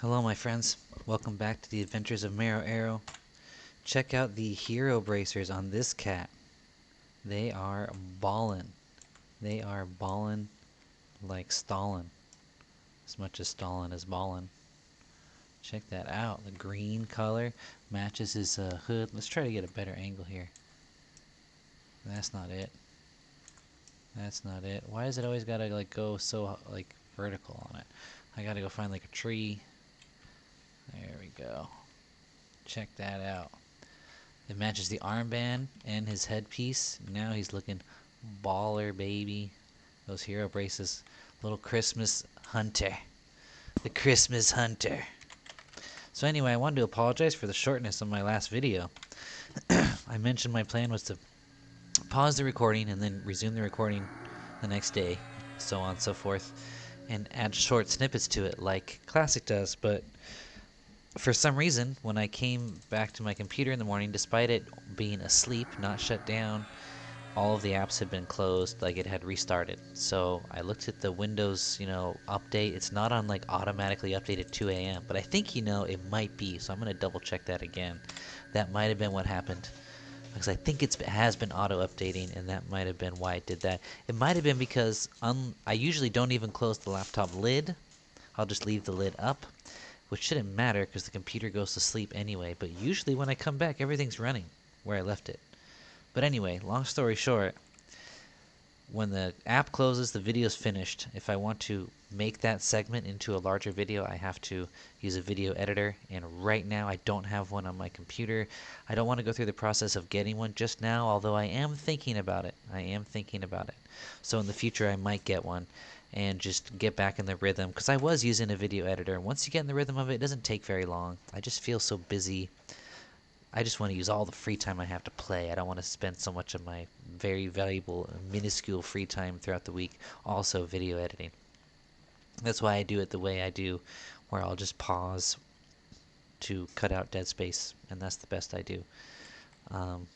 Hello my friends, welcome back to the adventures of Marrow. Check out the hero bracers on this cat. They are ballin'. They are ballin' like Stalin. As much as Stalin is ballin'. Check that out. The green color matches his hood. Let's try to get a better angle here. That's not it. That's not it. Why is it always gotta like go so like vertical on it? I gotta go find like a tree. There we go. Check that out. It matches the armband and his headpiece. Now he's looking baller, baby. Those hero braces. Little Christmas hunter. The Christmas hunter. So anyway, I wanted to apologize for the shortness of my last video. I mentioned my plan was to pause the recording and then resume the recording the next day, so on and so forth, and add short snippets to it like Classic does, but for some reason, when I came back to my computer in the morning, despite it being asleep, not shut down, all of the apps had been closed, like it had restarted. So I looked at the Windows, update. It's not on like automatically update at 2 a.m., but I think it might be. So I'm gonna double check that again. That might have been what happened, because I think it has been auto updating, and that might have been why it did that. It might have been because I usually don't even close the laptop lid. I'll just leave the lid up, which shouldn't matter because the computer goes to sleep anyway, but usually when I come back, everything's running where I left it. But anyway, long story short, when the app closes, the video's finished. If I want to make that segment into a larger video, I have to use a video editor, and right now I don't have one on my computer. I don't want to go through the process of getting one just now, although I am thinking about it. So in the future I might get one and just get back in the rhythm, because I was using a video editor. Once you get in the rhythm of it, it doesn't take very long. I just feel so busy. I just want to use all the free time I have to play. I don't want to spend so much of my very valuable, minuscule free time throughout the week also video editing. That's why I do it the way I do, where I'll just pause to cut out dead space, and that's the best I do. Um,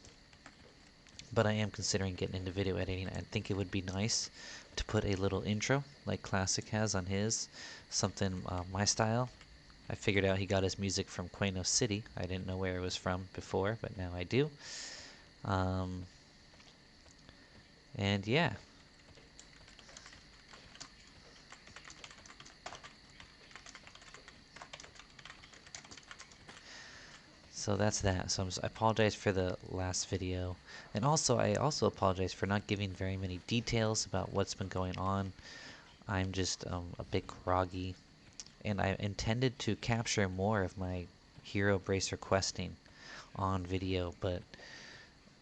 but I am considering getting into video editing. I think it would be nice to put a little intro like Classic has on his, something my style. I figured out he got his music from Queno City. I didn't know where it was from before, but now I do. Um, and yeah. So that's that. So I apologize for the last video. And also, I also apologize for not giving very many details about what's been going on. I'm just a bit groggy. And I intended to capture more of my hero bracer questing on video, but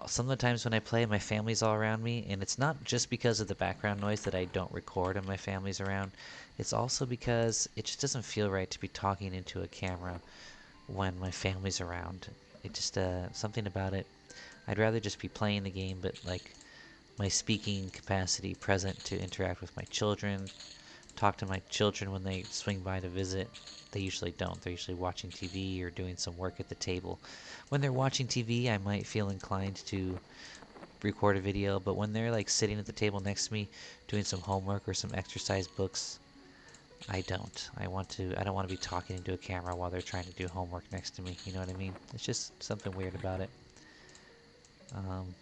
some of the times when I play, my family's all around me, and it's not just because of the background noise that I don't record and my family's around. It's also because it just doesn't feel right to be talking into a camera when my family's around. It just, something about it. I'd rather just be playing the game, but like my speaking capacity present to interact with my children, talk to my children when they swing by to visit. They usually don't. They're usually watching TV or doing some work at the table. When they're watching TV, I might feel inclined to record a video, but when they're like sitting at the table next to me doing some homework or some exercise books, I don't. I don't want to be talking into a camera while they're trying to do homework next to me. You know what I mean? It's just something weird about it. Um,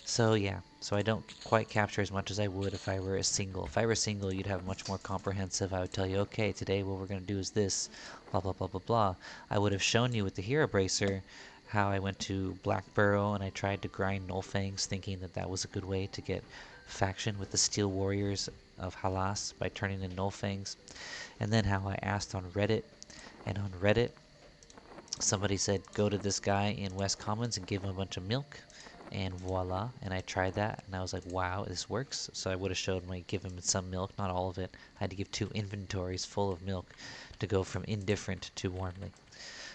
So yeah, so I don't quite capture as much as I would if I were a single. If I were single, you'd have much more comprehensive. I would tell you, okay, today what we're going to do is this, blah, blah, blah, blah, blah. I would have shown you with the Hero Bracer how I went to Black Burrow and I tried to grind Nullfangs, thinking that that was a good way to get faction with the Steel Warriors of Halas by turning in Nullfangs. And then how I asked on Reddit, and on Reddit, somebody said, go to this guy in West Commons and give him a bunch of milk, and voila. And I tried that and I was like, wow, this works. So I would have showed my give him some milk, not all of it. I had to give 2 inventories full of milk to go from indifferent to warmly.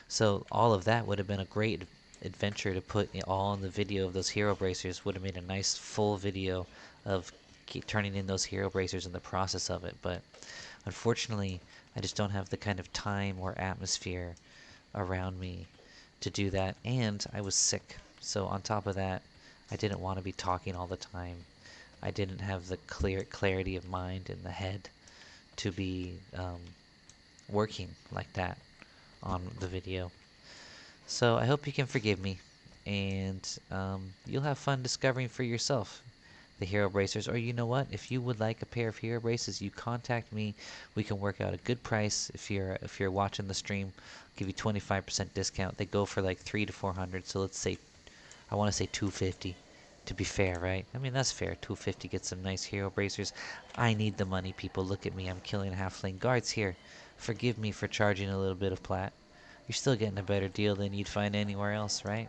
So all of that would have been a great adventure to put all in the video of those hero bracers. Would have made a nice full video of turning in those hero bracers in the process of it. But unfortunately, I just don't have the kind of time or atmosphere around me to do that, and I was sick. So on top of that, I didn't want to be talking all the time. I didn't have the clarity of mind in the head to be working like that on the video. So I hope you can forgive me, and you'll have fun discovering for yourself the hero bracers. Or you know what? If you would like a pair of hero braces, you contact me. We can work out a good price. If you're watching the stream, I'll give you 25% discount. They go for like 300 to 400. So let's say I want to say 250 to be fair, right? I mean, that's fair. 250 gets some nice hero bracers. I need the money, people. Look at me. I'm killing halfling guards here. Forgive me for charging a little bit of plat. You're still getting a better deal than you'd find anywhere else, right?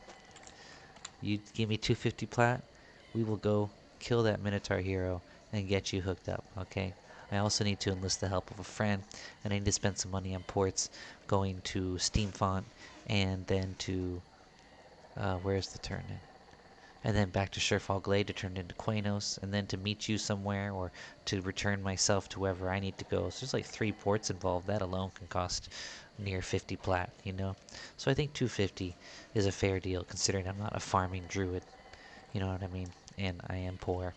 You give me 250 plat, we will go kill that Minotaur hero and get you hooked up, okay? I also need to enlist the help of a friend, and I need to spend some money on ports, going to Steamfont, and then to, where's the turn-in? And then back to Surefall Glade to turn into Quanos, and then to meet you somewhere, or to return myself to wherever I need to go. So there's like 3 ports involved. That alone can cost near 50 plat, you know? So I think 250 is a fair deal, considering I'm not a farming druid. You know what I mean? And I am poor.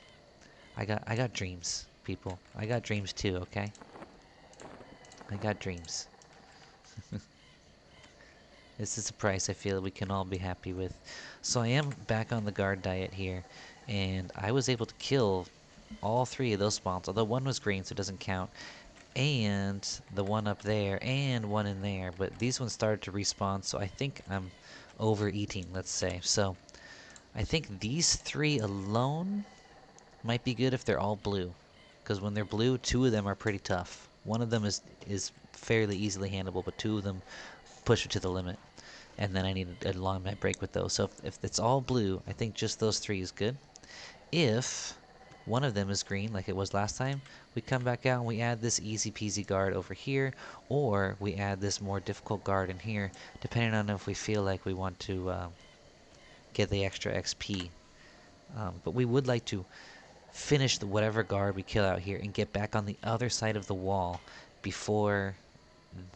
I got dreams, people. I got dreams too, okay? I got dreams. This is a price I feel we can all be happy with. So I am back on the guard diet here, and I was able to kill all 3 of those spawns, although one was green, so it doesn't count, and the one up there, and one in there, but these ones started to respawn, so I think I'm overeating, let's say. So I think these 3 alone might be good if they're all blue, because when they're blue, 2 of them are pretty tough. One of them is fairly easily handleable, but 2 of them push it to the limit. And then I need a long night break with those. So if it's all blue, I think just those 3 is good. If one of them is green, like it was last time, we come back out and we add this easy peasy guard over here, or we add this more difficult guard in here, depending on if we feel like we want to get the extra XP. But we would like to finish whatever guard we kill out here and get back on the other side of the wall before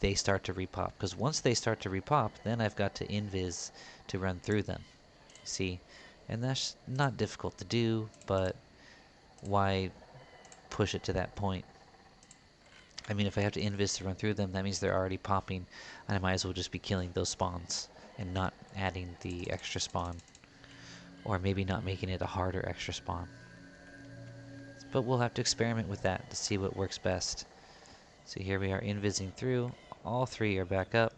they start to repop. Because once they start to repop, then I've got to invis to run through them. See? And that's not difficult to do, but why push it to that point? I mean, if I have to invis to run through them, that means they're already popping, and I might as well just be killing those spawns and not adding the extra spawn. Or maybe not making it a harder extra spawn. But we'll have to experiment with that to see what works best. So here we are invising through. All 3 are back up.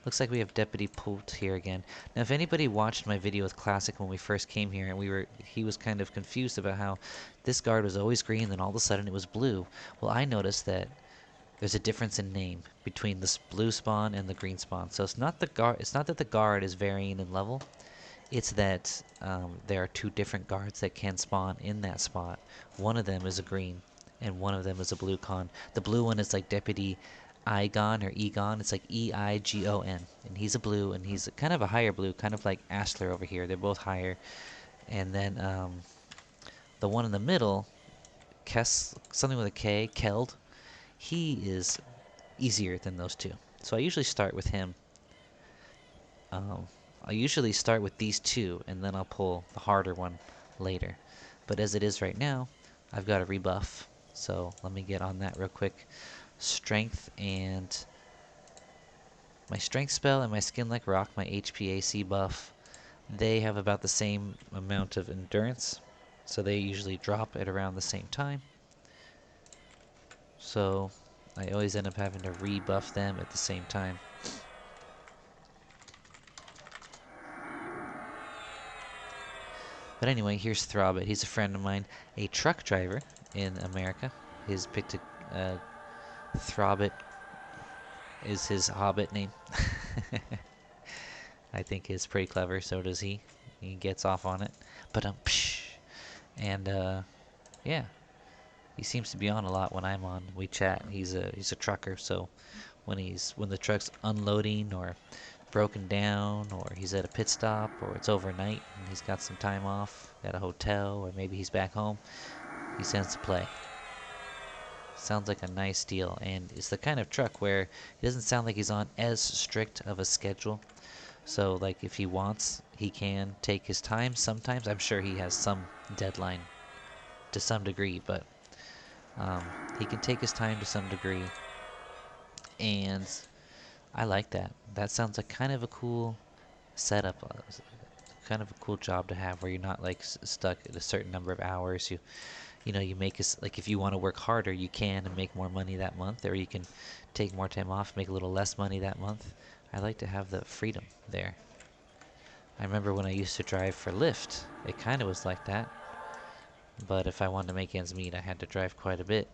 Looks like we have Deputy Poot here again. Now, if anybody watched my video with Classic when we first came here, and he was kind of confused about how this guard was always green, then all of a sudden it was blue. Well, I noticed that there's a difference in name between this blue spawn and the green spawn. So it's not the guard. It's not that the guard is varying in level. It's that there are 2 different guards that can spawn in that spot. One of them is a green, and one of them is a blue con. The blue one is like Deputy Igon or Egon. It's like E-I-G-O-N. And he's a blue, and he's kind of a higher blue, kind of like Ashler over here. They're both higher. And then the one in the middle, something with a K, Keld, he is easier than those 2. So I usually start with him. I usually start with these 2, and then I'll pull the harder one later. But as it is right now, I've got a rebuff. So let me get on that real quick. Strength, and my strength spell and my skin like rock, my HPAC buff, they have about the same amount of endurance. So they usually drop at around the same time. So I always end up having to rebuff them at the same time. But anyway, here's Throbbit. He's a friend of mine, a truck driver in America. He's picked a Throbbit is his hobbit name. I think it's pretty clever, so does he. He gets off on it. But and yeah, he seems to be on a lot when I'm on. We chat. He's a trucker, so when the truck's unloading or broken down, or he's at a pit stop, or it's overnight and he's got some time off at a hotel, or maybe he's back home, he sends to play. Sounds like a nice deal, and it's the kind of truck where it doesn't sound like he's on as strict of a schedule. So like if he wants, he can take his time sometimes. I'm sure he has some deadline to some degree, but he can take his time to some degree. And I like that. That sounds like kind of a cool setup, kind of a cool job to have where you're not like stuck at a certain number of hours. You know, you make us like if you want to work harder, you can and make more money that month, or you can take more time off, make a little less money that month. I like to have the freedom there. I remember when I used to drive for Lyft, it kind of was like that. But if I wanted to make ends meet, I had to drive quite a bit.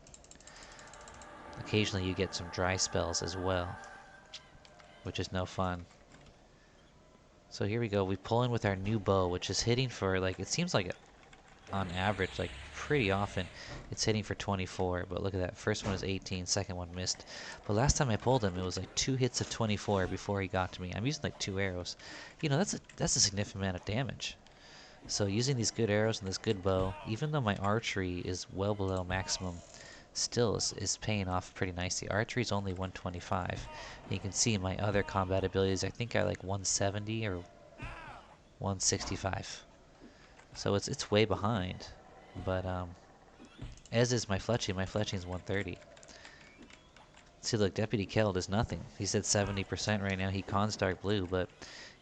Occasionally you get some dry spells as well, which is no fun. So here we go. We pull in with our new bow, which is hitting for like, it seems like on average, like pretty often, it's hitting for 24. But look at that. First one is 18, second one missed. But last time I pulled him, it was like 2 hits of 24 before he got to me. I'm using like 2 arrows. You know, that's a significant amount of damage. So using these good arrows and this good bow, even though my archery is well below maximum, still is paying off pretty nicely. Archery is only 125. And you can see my other combat abilities, I think I like 170 or 165. So it's way behind. But as is my fletching. My fletching is 130. See, look, Deputy Killed is nothing. He's at 70% right now. He cons dark blue, but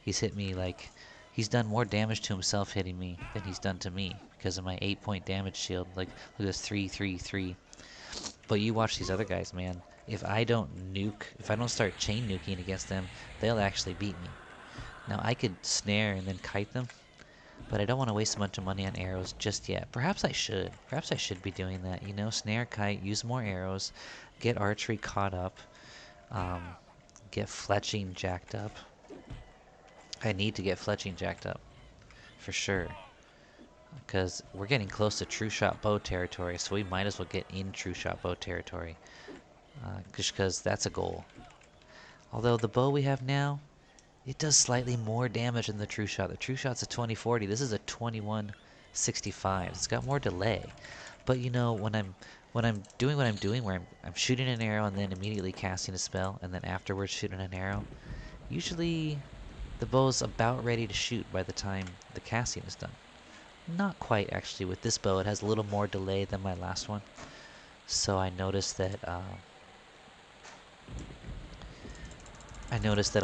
he's hit me like... He's done more damage to himself hitting me than he's done to me because of my 8-point damage shield. Like, look at this 3, 3, 3. But you watch these other guys, man. If I don't nuke, if I don't start chain nuking against them, they'll actually beat me. Now, I could snare and then kite them, but I don't want to waste a bunch of money on arrows just yet. Perhaps I should. Perhaps I should be doing that. You know, snare, kite, use more arrows, get archery caught up, get fletching jacked up. I need to get fletching jacked up, for sure. Because we're getting close to true shot bow territory, so we might as well get in true shot bow territory. Just because that's a goal. Although the bow we have now, it does slightly more damage than the true shot. The true shot's a 2040. This is a 2165. It's got more delay. But you know, when I'm doing what I'm doing, where I'm shooting an arrow and then immediately casting a spell, and then afterwards shooting an arrow, usually the bow's about ready to shoot by the time the casting is done. Not quite, actually. With this bow, it has a little more delay than my last one. So I noticed that I'll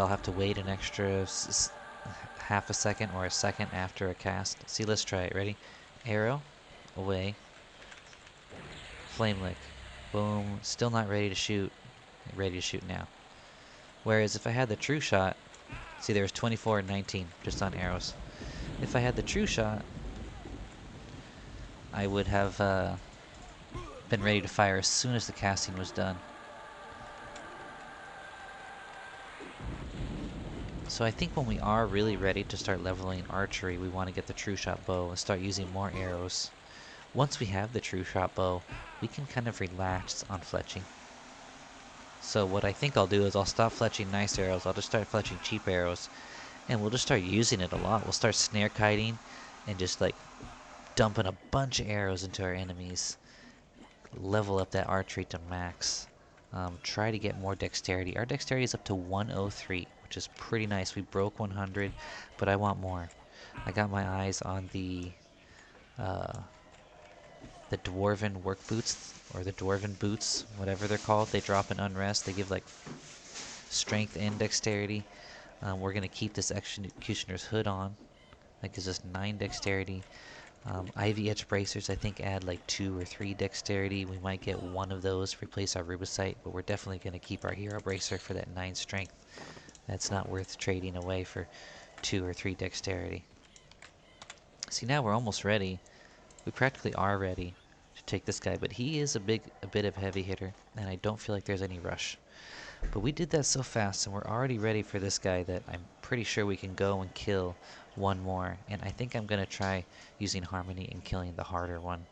have to wait an extra half a second or a second after a cast. See, let's try it. Ready? Arrow, away, flame lick, boom. Still not ready to shoot. Ready to shoot now. Whereas if I had the true shot, see, there was 24 and 19 just on arrows. If I had the true shot, I would have been ready to fire as soon as the casting was done. So I think when we are really ready to start leveling archery, we want to get the true shot bow and start using more arrows. Once we have the true shot bow, we can kind of relax on fletching. So what I think I'll do is I'll stop fletching nice arrows, I'll just start fletching cheap arrows, and we'll just start using it a lot. We'll start snare kiting and just like dumping a bunch of arrows into our enemies. Level up that archery to max. Try to get more dexterity. Our dexterity is up to 103, which is pretty nice. We broke 100, but I want more. I got my eyes on the dwarven work boots, or the dwarven boots, whatever they're called. They drop in unrest. They give like strength and dexterity. We're gonna keep this executioner's hood on. That gives us 9 dexterity. Ivy Edge Bracers, I think, add like 2 or 3 dexterity. We might get one of those to replace our Rubicite, but we're definitely going to keep our Hero Bracer for that 9 strength. That's not worth trading away for 2 or 3 dexterity. See, now we're almost ready. We practically are ready to take this guy, but he is a bit of a heavy hitter, and I don't feel like there's any rush. But we did that so fast, and we're already ready for this guy that I'm pretty sure we can go and kill one more. And I think I'm going to try using Harmony and killing the harder one.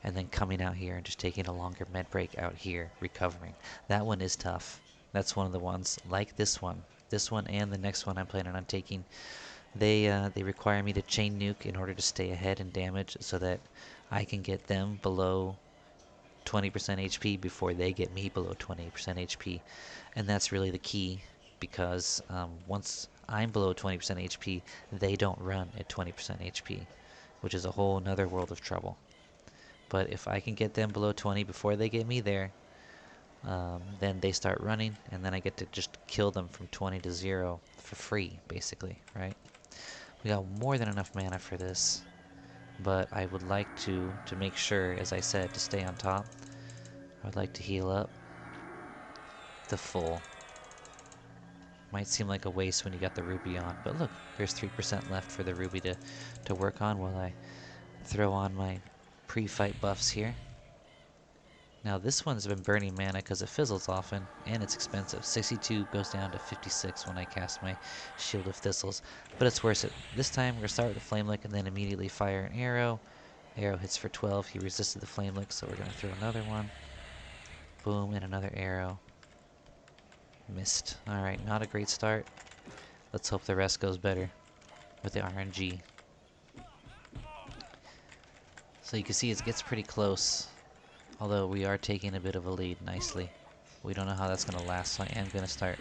And then coming out here and just taking a longer med break out here, recovering. That one is tough. That's one of the ones, like this one. This one and the next one I'm planning on taking. They require me to chain nuke in order to stay ahead in damage so that I can get them below 20% HP before they get me below 20% HP. And that's really the key, because once I'm below 20% HP, they don't run at 20% HP, which is a whole nother world of trouble. But if I can get them below 20 before they get me there, then they start running, and then I get to just kill them from 20 to 0 for free, basically, right? We got more than enough mana for this, but I would like to make sure, as I said, to stay on top. I would like to heal up the full. Might seem like a waste when you got the ruby on, but look, there's 3% left for the ruby to work on while I throw on my pre-fight buffs here. Now this one's been burning mana because it fizzles often, and it's expensive. 62 goes down to 56 when I cast my Shield of Thistles, but it's worth it. This time we're going to start with the Flame Lick and then immediately fire an arrow. Arrow hits for 12, he resisted the Flame Lick, so we're going to throw another one. Boom, and another arrow. Missed. Alright, not a great start. Let's hope the rest goes better with the RNG. So you can see it gets pretty close, although we are taking a bit of a lead nicely. We don't know how that's going to last, so I am going to start.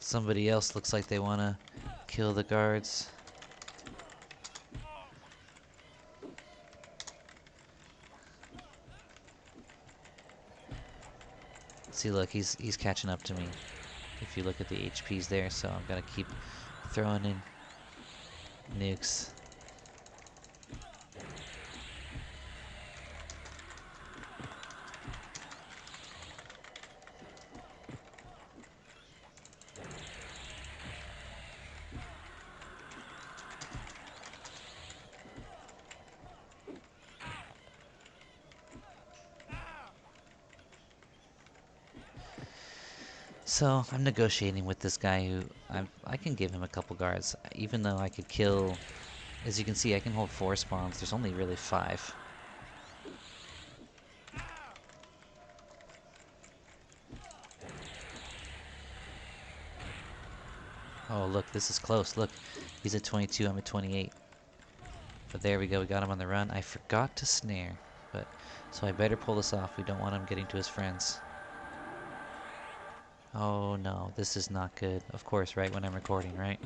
Somebody else looks like they want to kill the guards. See, look, he's catching up to me. If you look at the HPs there, so I'm gonna keep throwing in nukes. So I'm negotiating with this guy who I can give him a couple guards, even though I could kill. As you can see, I can hold 4 spawns. There's only really 5. Oh, look, this is close. Look, he's at 22, I'm at 28. But there we go, we got him on the run. I forgot to snare, so I better pull this off. We don't want him getting to his friends. Oh no, this is not good. Of course, right when I'm recording, right?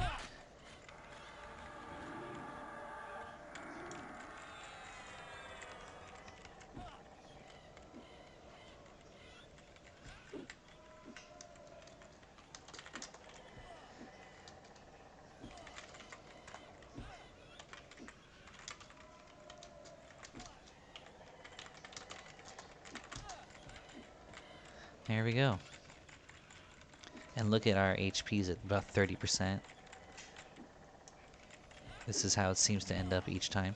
There we go. And look at our HPs at about 30%. This is how it seems to end up each time.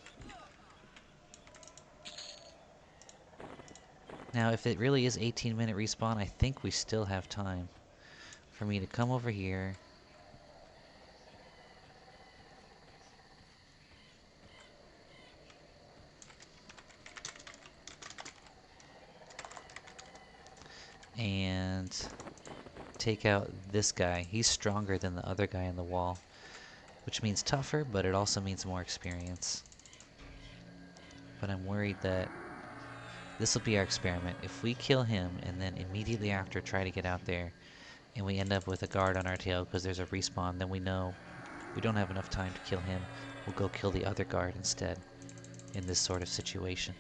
Now, if it really is 18-minute respawn, I think we still have time for me to come over here. And take out this guy. He's stronger than the other guy in the wall, which means tougher, but it also means more experience. But I'm worried that this will be our experiment. If we kill him and then immediately after try to get out there and we end up with a guard on our tail because there's a respawn, then we know we don't have enough time to kill him. We'll go kill the other guard instead in this sort of situation.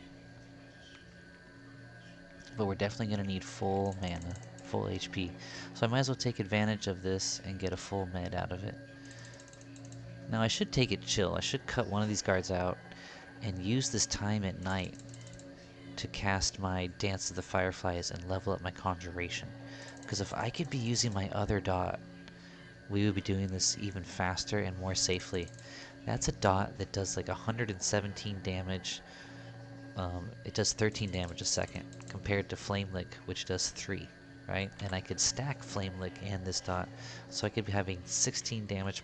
But we're definitely going to need full mana, full HP. So I might as well take advantage of this and get a full med out of it. Now I should take it chill. I should cut one of these guards out and use this time at night to cast my Dance of the Fireflies and level up my Conjuration. Because if I could be using my other dot, we would be doing this even faster and more safely. That's a dot that does like 117 damage. It does 13 damage a second, compared to Flame Lick, which does 3, right? And I could stack Flame Lick and this dot, so I could be having 16 damage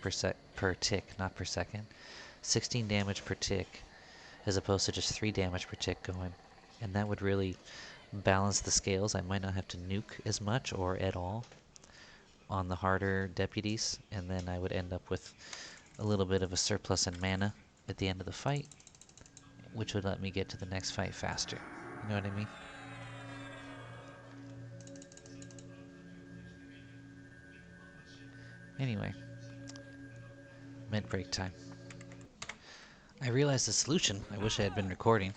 per tick, not per second. 16 damage per tick, as opposed to just 3 damage per tick going. And that would really balance the scales. I might not have to nuke as much or at all on the harder deputies, and then I would end up with a little bit of a surplus in mana at the end of the fight, which would let me get to the next fight faster. You know what I mean? Anyway, mid-break time. I realized the solution. I wish I had been recording.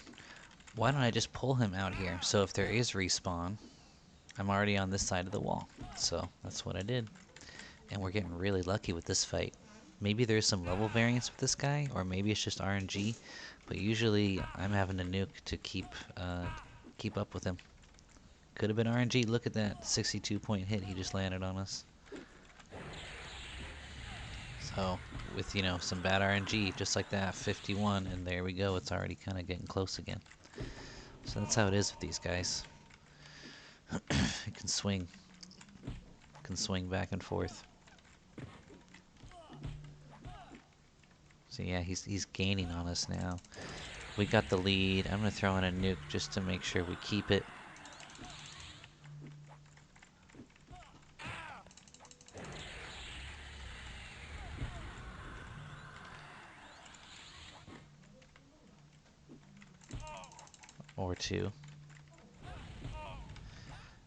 Why don't I just pull him out here? So if there is respawn, I'm already on this side of the wall. So that's what I did. And we're getting really lucky with this fight. Maybe there's some level variance with this guy, or maybe it's just RNG. But usually I'm having to nuke to keep up with him. Could have been RNG. Look at that 62-point hit he just landed on us. So with, you know, some bad RNG, just like that, 51, and there we go. It's already kind of getting close again. So that's how it is with these guys. It can swing back and forth. So yeah, he's gaining on us now. We got the lead. I'm gonna throw in a nuke just to make sure we keep it. Or two.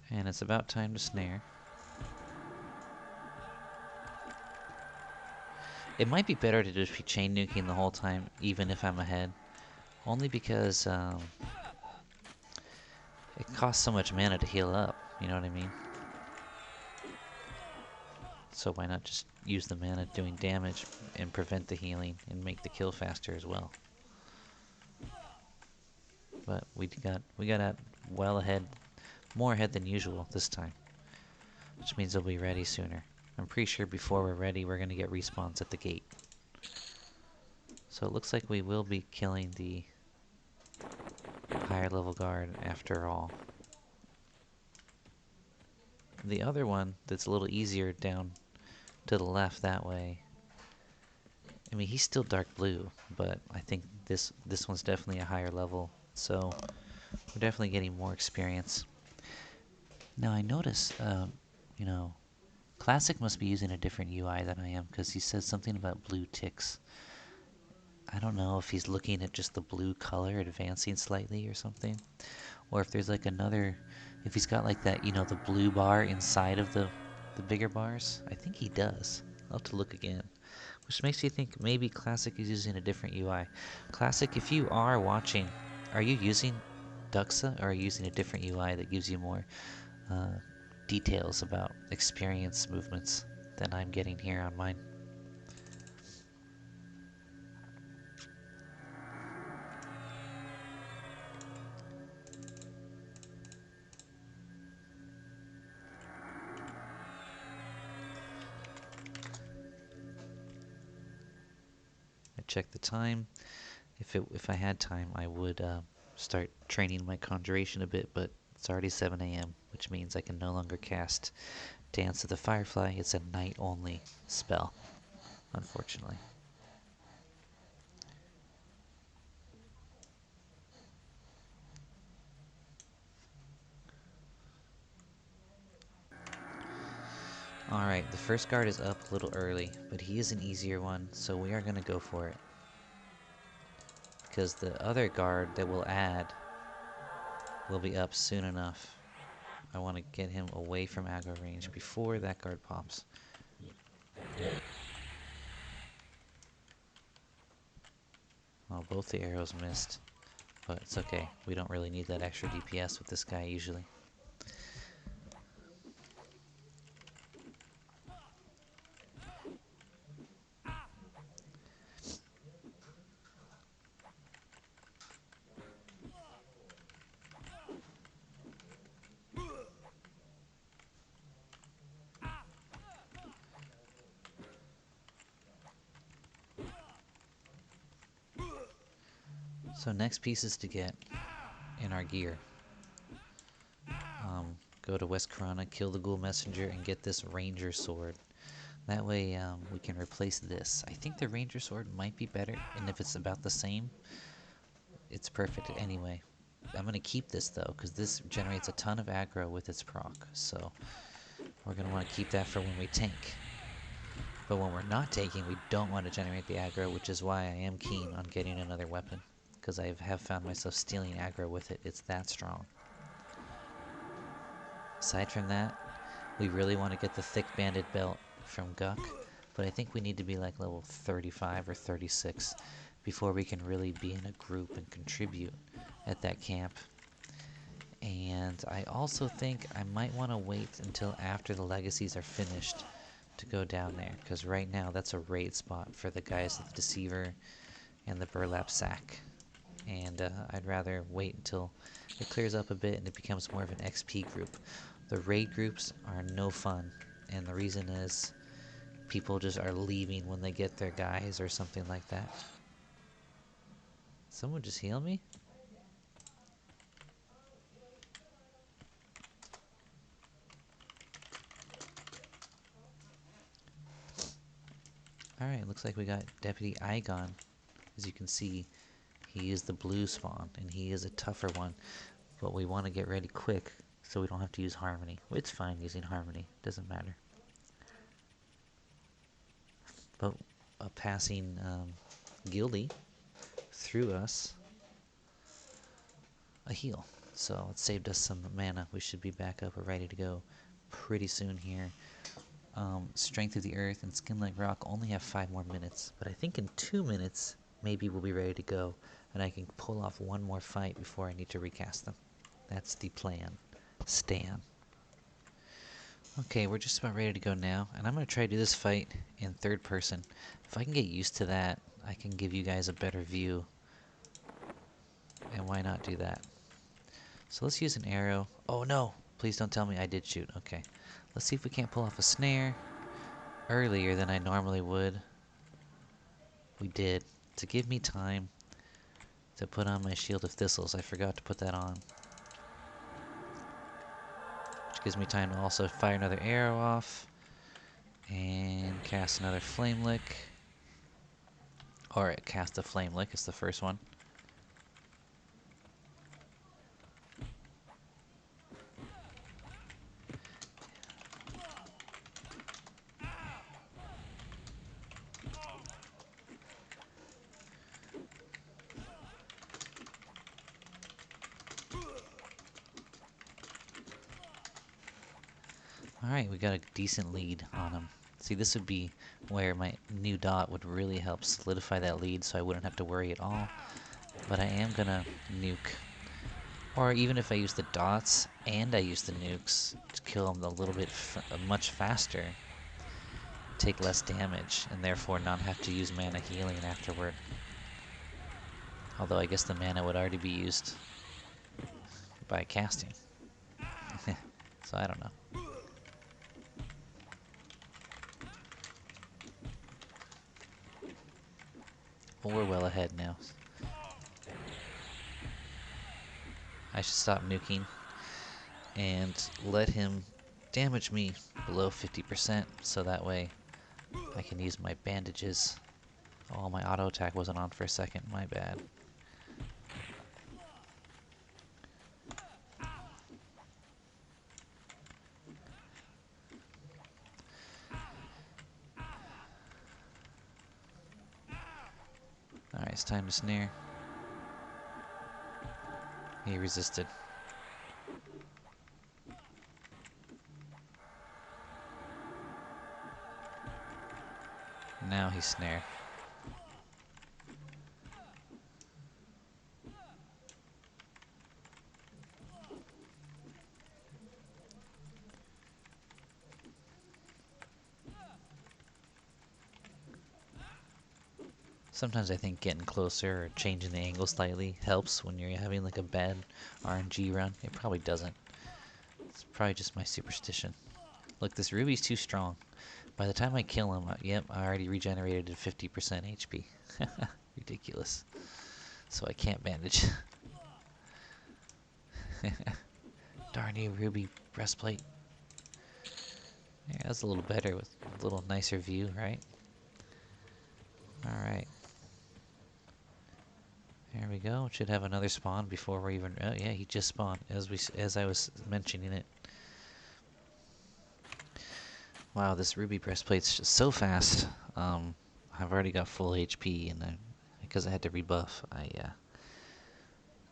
And it's about time to snare. It might be better to just be chain nuking the whole time, even if I'm ahead. Only because it costs so much mana to heal up, you know what I mean? So why not just use the mana doing damage and prevent the healing and make the kill faster as well? But we got out well ahead, more ahead than usual this time, which means they'll be ready sooner. I'm pretty sure before we're ready, we're gonna get respawns at the gate. So it looks like we will be killing the higher level guard after all. The other one that's a little easier down to the left that way. I mean, he's still dark blue, but I think this one's definitely a higher level, so we're definitely getting more experience. Now I notice, you know, Classic must be using a different UI than I am, because he says something about blue ticks. I don't know if he's looking at just the blue color advancing slightly or something, or if there's like another, if he's got like that, you know, the blue bar inside of the bigger bars. I think he does. I'll have to look again. Which makes you think maybe Classic is using a different UI. Classic, if you are watching, are you using Duxa, or are you using a different UI that gives you more details about experience movements than I'm getting here on mine? I checked the time. If I had time, I would start training my conjuration a bit, but it's already 7 a.m., which means I can no longer cast Dance of the Firefly. It's a night-only spell, unfortunately. Alright, the first guard is up a little early, but he is an easier one, so we are going to go for it. Because the other guard that we'll add will be up soon enough. I want to get him away from aggro range before that guard pops. Well, both the arrows missed, but it's okay. We don't really need that extra DPS with this guy usually. So next pieces to get in our gear. Go to West Corona, kill the Ghoul Messenger, and get this Ranger Sword. That way we can replace this. I think the Ranger Sword might be better, and if it's about the same, it's perfect anyway. I'm going to keep this though, because this generates a ton of aggro with its proc, so we're going to want to keep that for when we tank. But when we're not taking, we don't want to generate the aggro, which is why I am keen on getting another weapon, because I have found myself stealing aggro with it. It's that strong. Aside from that, we really want to get the thick banded belt from Guck, but I think we need to be like level 35 or 36 before we can really be in a group and contribute at that camp. And I also think I might want to wait until after the legacies are finished to go down there, because right now that's a raid spot for the guys with the Deceiver and the Burlap Sack. And I'd rather wait until it clears up a bit and it becomes more of an XP group. The raid groups are no fun, and the reason is people just are leaving when they get their guys or something like that. Someone just heal me? Alright, looks like we got Deputy Igon. As you can see, he is the blue spawn, and he is a tougher one. But we want to get ready quick, so we don't have to use Harmony. It's fine using Harmony, doesn't matter. But a passing guildie threw us a heal. So it saved us some mana. We should be back up and ready to go pretty soon here. Strength of the Earth and Skin Like Rock only have 5 more minutes, but I think in 2 minutes maybe we'll be ready to go, and I can pull off one more fight before I need to recast them. That's the plan. Stan. Okay, we're just about ready to go now, and I'm going to try to do this fight in third person. If I can get used to that, I can give you guys a better view, and why not do that? So let's use an arrow. Oh no! Please don't tell me I did shoot. Okay. Let's see if we can't pull off a snare earlier than I normally would. We did. To give me time to put on my Shield of Thistles. I forgot to put that on. Which gives me time to also fire another arrow off. And cast another Flame Lick. Or cast a Flame Lick is the first one. Alright, we got a decent lead on him. See, this would be where my new dot would really help solidify that lead so I wouldn't have to worry at all. But I am gonna nuke. Or even if I use the dots and I use the nukes to kill him a little bit much faster, take less damage, and therefore not have to use mana healing afterward. Although I guess the mana would already be used by casting. So I don't know. Well, we're well ahead now. I should stop nuking and let him damage me below 50% so that way I can use my bandages. Oh, my auto attack wasn't on for a second. My bad. Alright, it's time to snare. He resisted. Now he's snare. Sometimes I think getting closer or changing the angle slightly helps when you're having like a bad RNG run. It probably doesn't. It's probably just my superstition. Look, this Ruby's too strong. By the time I kill him, yep, I already regenerated to 50% HP. Ridiculous. So I can't bandage. Darn you, Ruby breastplate. Yeah, that's a little better with a little nicer view, right? Alright. There we go. Should have another spawn before we're even... Oh yeah, he just spawned as I was mentioning it. Wow, this ruby breastplate's just so fast. I've already got full HP, and because I had to rebuff, I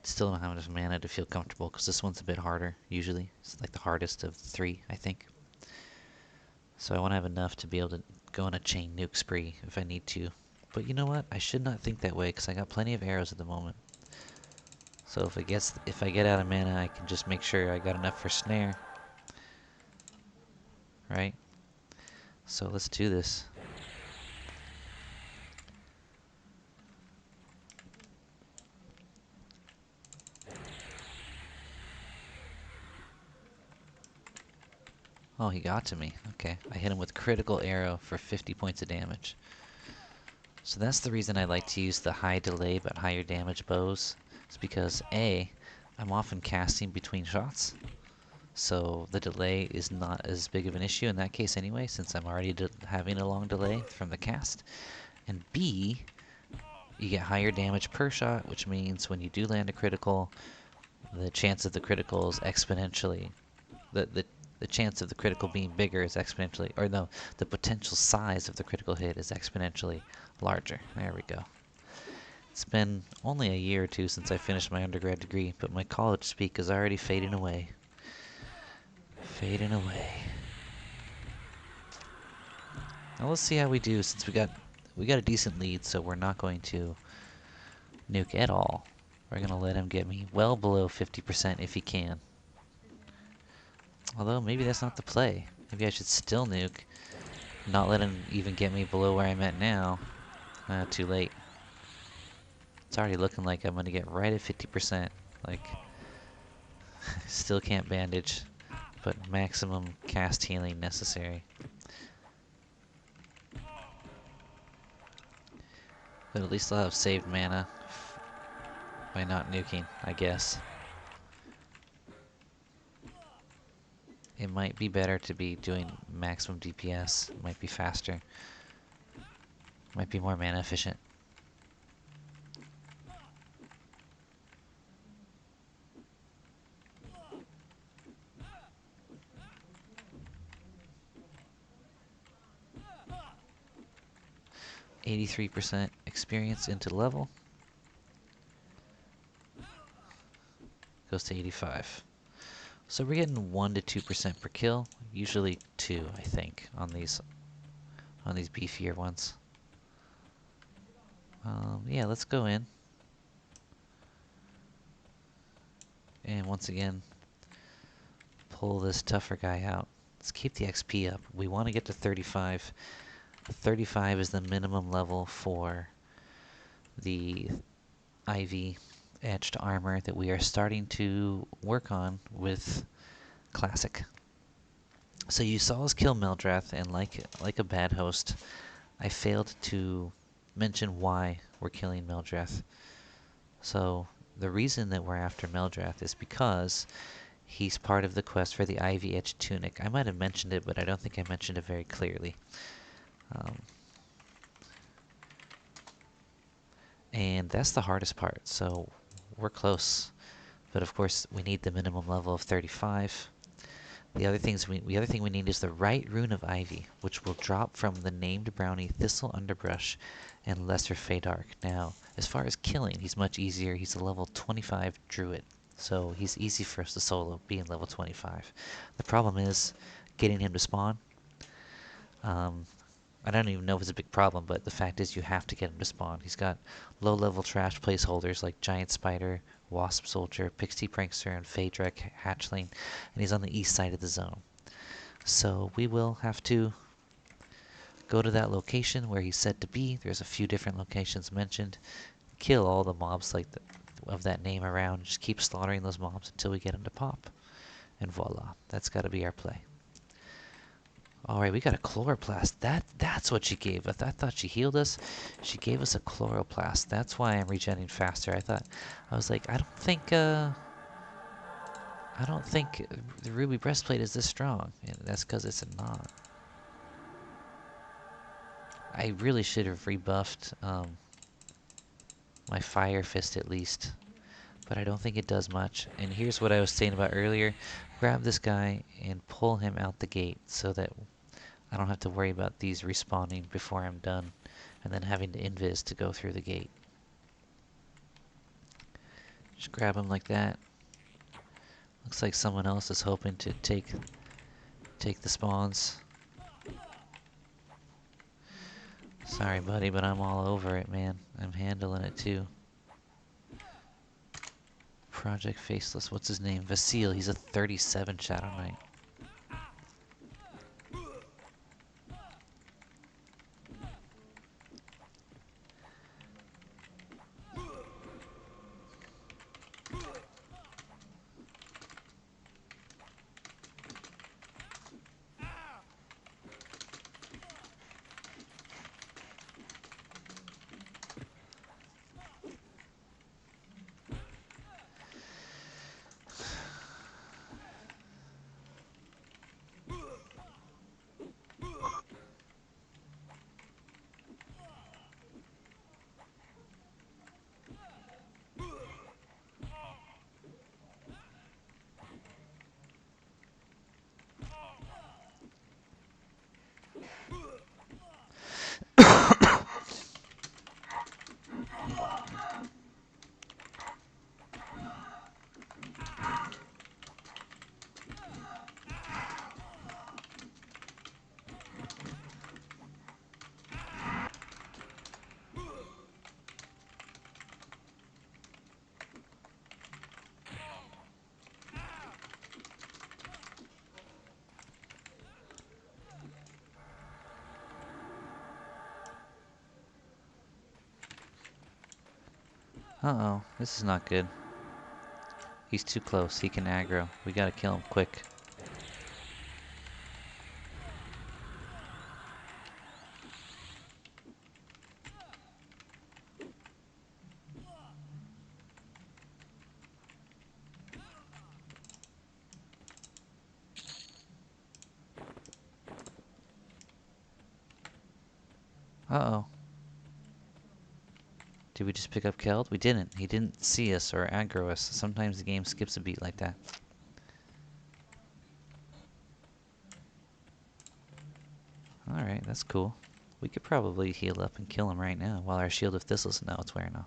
still don't have enough mana to feel comfortable. Because this one's a bit harder. Usually, it's like the hardest of the 3, I think. So I want to have enough to be able to go on a chain nuke spree if I need to But you know what? I should not think that way because I got plenty of arrows at the moment. So if I get out of mana, I can just make sure I got enough for snare. Right? So let's do this. Oh, he got to me. Okay. I hit him with critical arrow for 50 points of damage. So that's the reason I like to use the high delay but higher damage bows. It's because A, I'm often casting between shots. So the delay is not as big of an issue in that case anyway, since I'm already having a long delay from the cast. And B, you get higher damage per shot, which means when you do land a critical, the chance of the critical is exponentially. The chance of the critical being bigger is exponentially, or no, the potential size of the critical hit is exponentially larger. There we go. It's been only a year or two since I finished my undergrad degree, but my college speak is already fading away. Fading away. Now let's see how we do, since we got a decent lead, so we're not going to nuke at all. We're gonna let him get me well below 50% if he can. Although maybe that's not the play. Maybe I should still nuke, not let him even get me below where I'm at now. Too late. It's already looking like I'm gonna get right at 50%. Like, still can't bandage, but maximum cast healing necessary. But at least I'll have saved mana by not nuking, I guess. It might be better to be doing maximum DPS. It might be faster. Might be more mana efficient. %83 experience into level. Goes to 85. So we're getting 1 to 2% per kill. Usually 2, I think, on these beefier ones. Yeah, let's go in. And once again, pull this tougher guy out. Let's keep the XP up. We want to get to 35. 35 is the minimum level for the IV etched armor that we are starting to work on with Classic. So you saw us kill Meldrath, and like a bad host, I failed to mention why we're killing Meldrath. So the reason that we're after Meldrath is because he's part of the quest for the Ivy Edge Tunic. I might have mentioned it, but I don't think I mentioned it very clearly. And that's the hardest part, so we're close. But of course, we need the minimum level of 35. The other thing we need is the right rune of Ivy, which will drop from the named brownie Thistle Underbrush and Lesser Feydark. Now, as far as killing, he's much easier. He's a level 25 druid, so he's easy for us to solo, being level 25. The problem is getting him to spawn. I don't even know if it's a big problem, but the fact is you have to get him to spawn. He's got low-level trash placeholders like Giant Spider, Wasp Soldier, Pixie Prankster, and Phaedrek Hatchling, and he's on the east side of the zone. So we will have to go to that location where he's said to be. There's a few different locations mentioned. Kill all the mobs of that name around. Just keep slaughtering those mobs until we get him to pop. And voila, that's got to be our play. Alright, we got a chloroplast. That's what she gave us. I thought she healed us. She gave us a chloroplast. That's why I'm regenerating faster. I was like, I don't think the ruby breastplate is this strong. And that's because it's not. I really should have rebuffed my fire fist at least. But I don't think it does much. And here's what I was saying about earlier. Grab this guy and pull him out the gate so that I don't have to worry about these respawning before I'm done, and then having to invis to go through the gate. Just grab him like that. Looks like someone else is hoping to take the spawns. Sorry, buddy, but I'm all over it, man. I'm handling it too. Project Faceless. What's his name? Vasil. He's a 37 Shadow Knight. Uh-oh, this is not good. He's too close. He can aggro. We gotta kill him quick. Uh-oh. Did we just pick up Keld? We didn't. He didn't see us or aggro us. Sometimes the game skips a beat like that. Alright, that's cool. We could probably heal up and kill him right now while our Shield of Thistles now it's wearing off.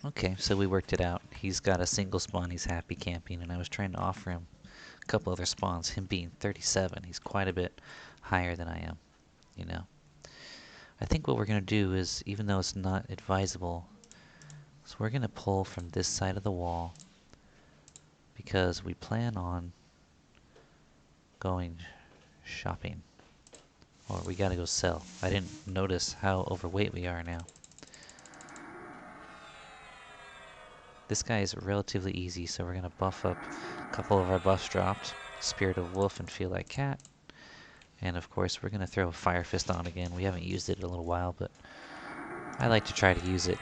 Okay, so we worked it out. He's got a single spawn he's happy camping, and I was trying to offer him a couple other spawns. Him being 37, he's quite a bit higher than I am, you know. I think what we're going to do is, even though it's not advisable, so we're going to pull from this side of the wall because we plan on going shopping. Or we gotta go sell. I didn't notice how overweight we are now. This guy is relatively easy, so we're gonna buff up a couple of our buffs dropped. Spirit of Wolf and Feel Like Cat. And of course we're gonna throw a Fire Fist on again. We haven't used it in a little while, but I like to try to use it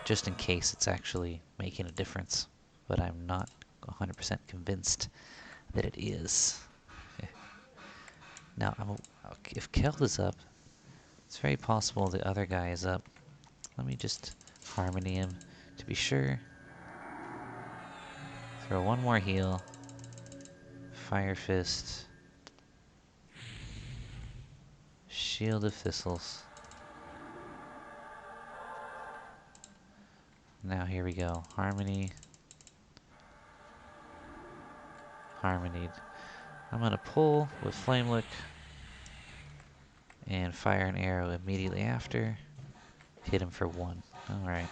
just in case it's actually making a difference. But I'm not 100% convinced that it is. Now, if Keld is up, it's very possible the other guy is up. Let me just harmony him to be sure. Throw one more heal. Fire Fist. Shield of Thistles. Now here we go. Harmony. Harmonied. I'm gonna pull with Flame Lick. And fire an arrow immediately after. Hit him for 1. Alright.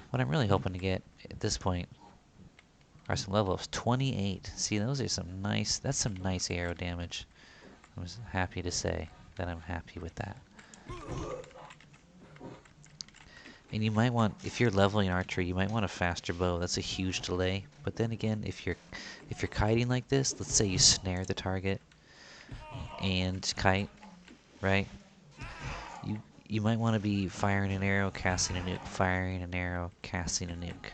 What I'm really hoping to get at this point are some level ups. 28. See, those are some nice, that's some nice arrow damage. I was happy to say that I'm happy with that. And you might want, if you're leveling archery, you might want a faster bow. That's a huge delay. But then again, if you're kiting like this, let's say you snare the target and kite, right? You might want to be firing an arrow, casting a nuke, firing an arrow, casting a nuke.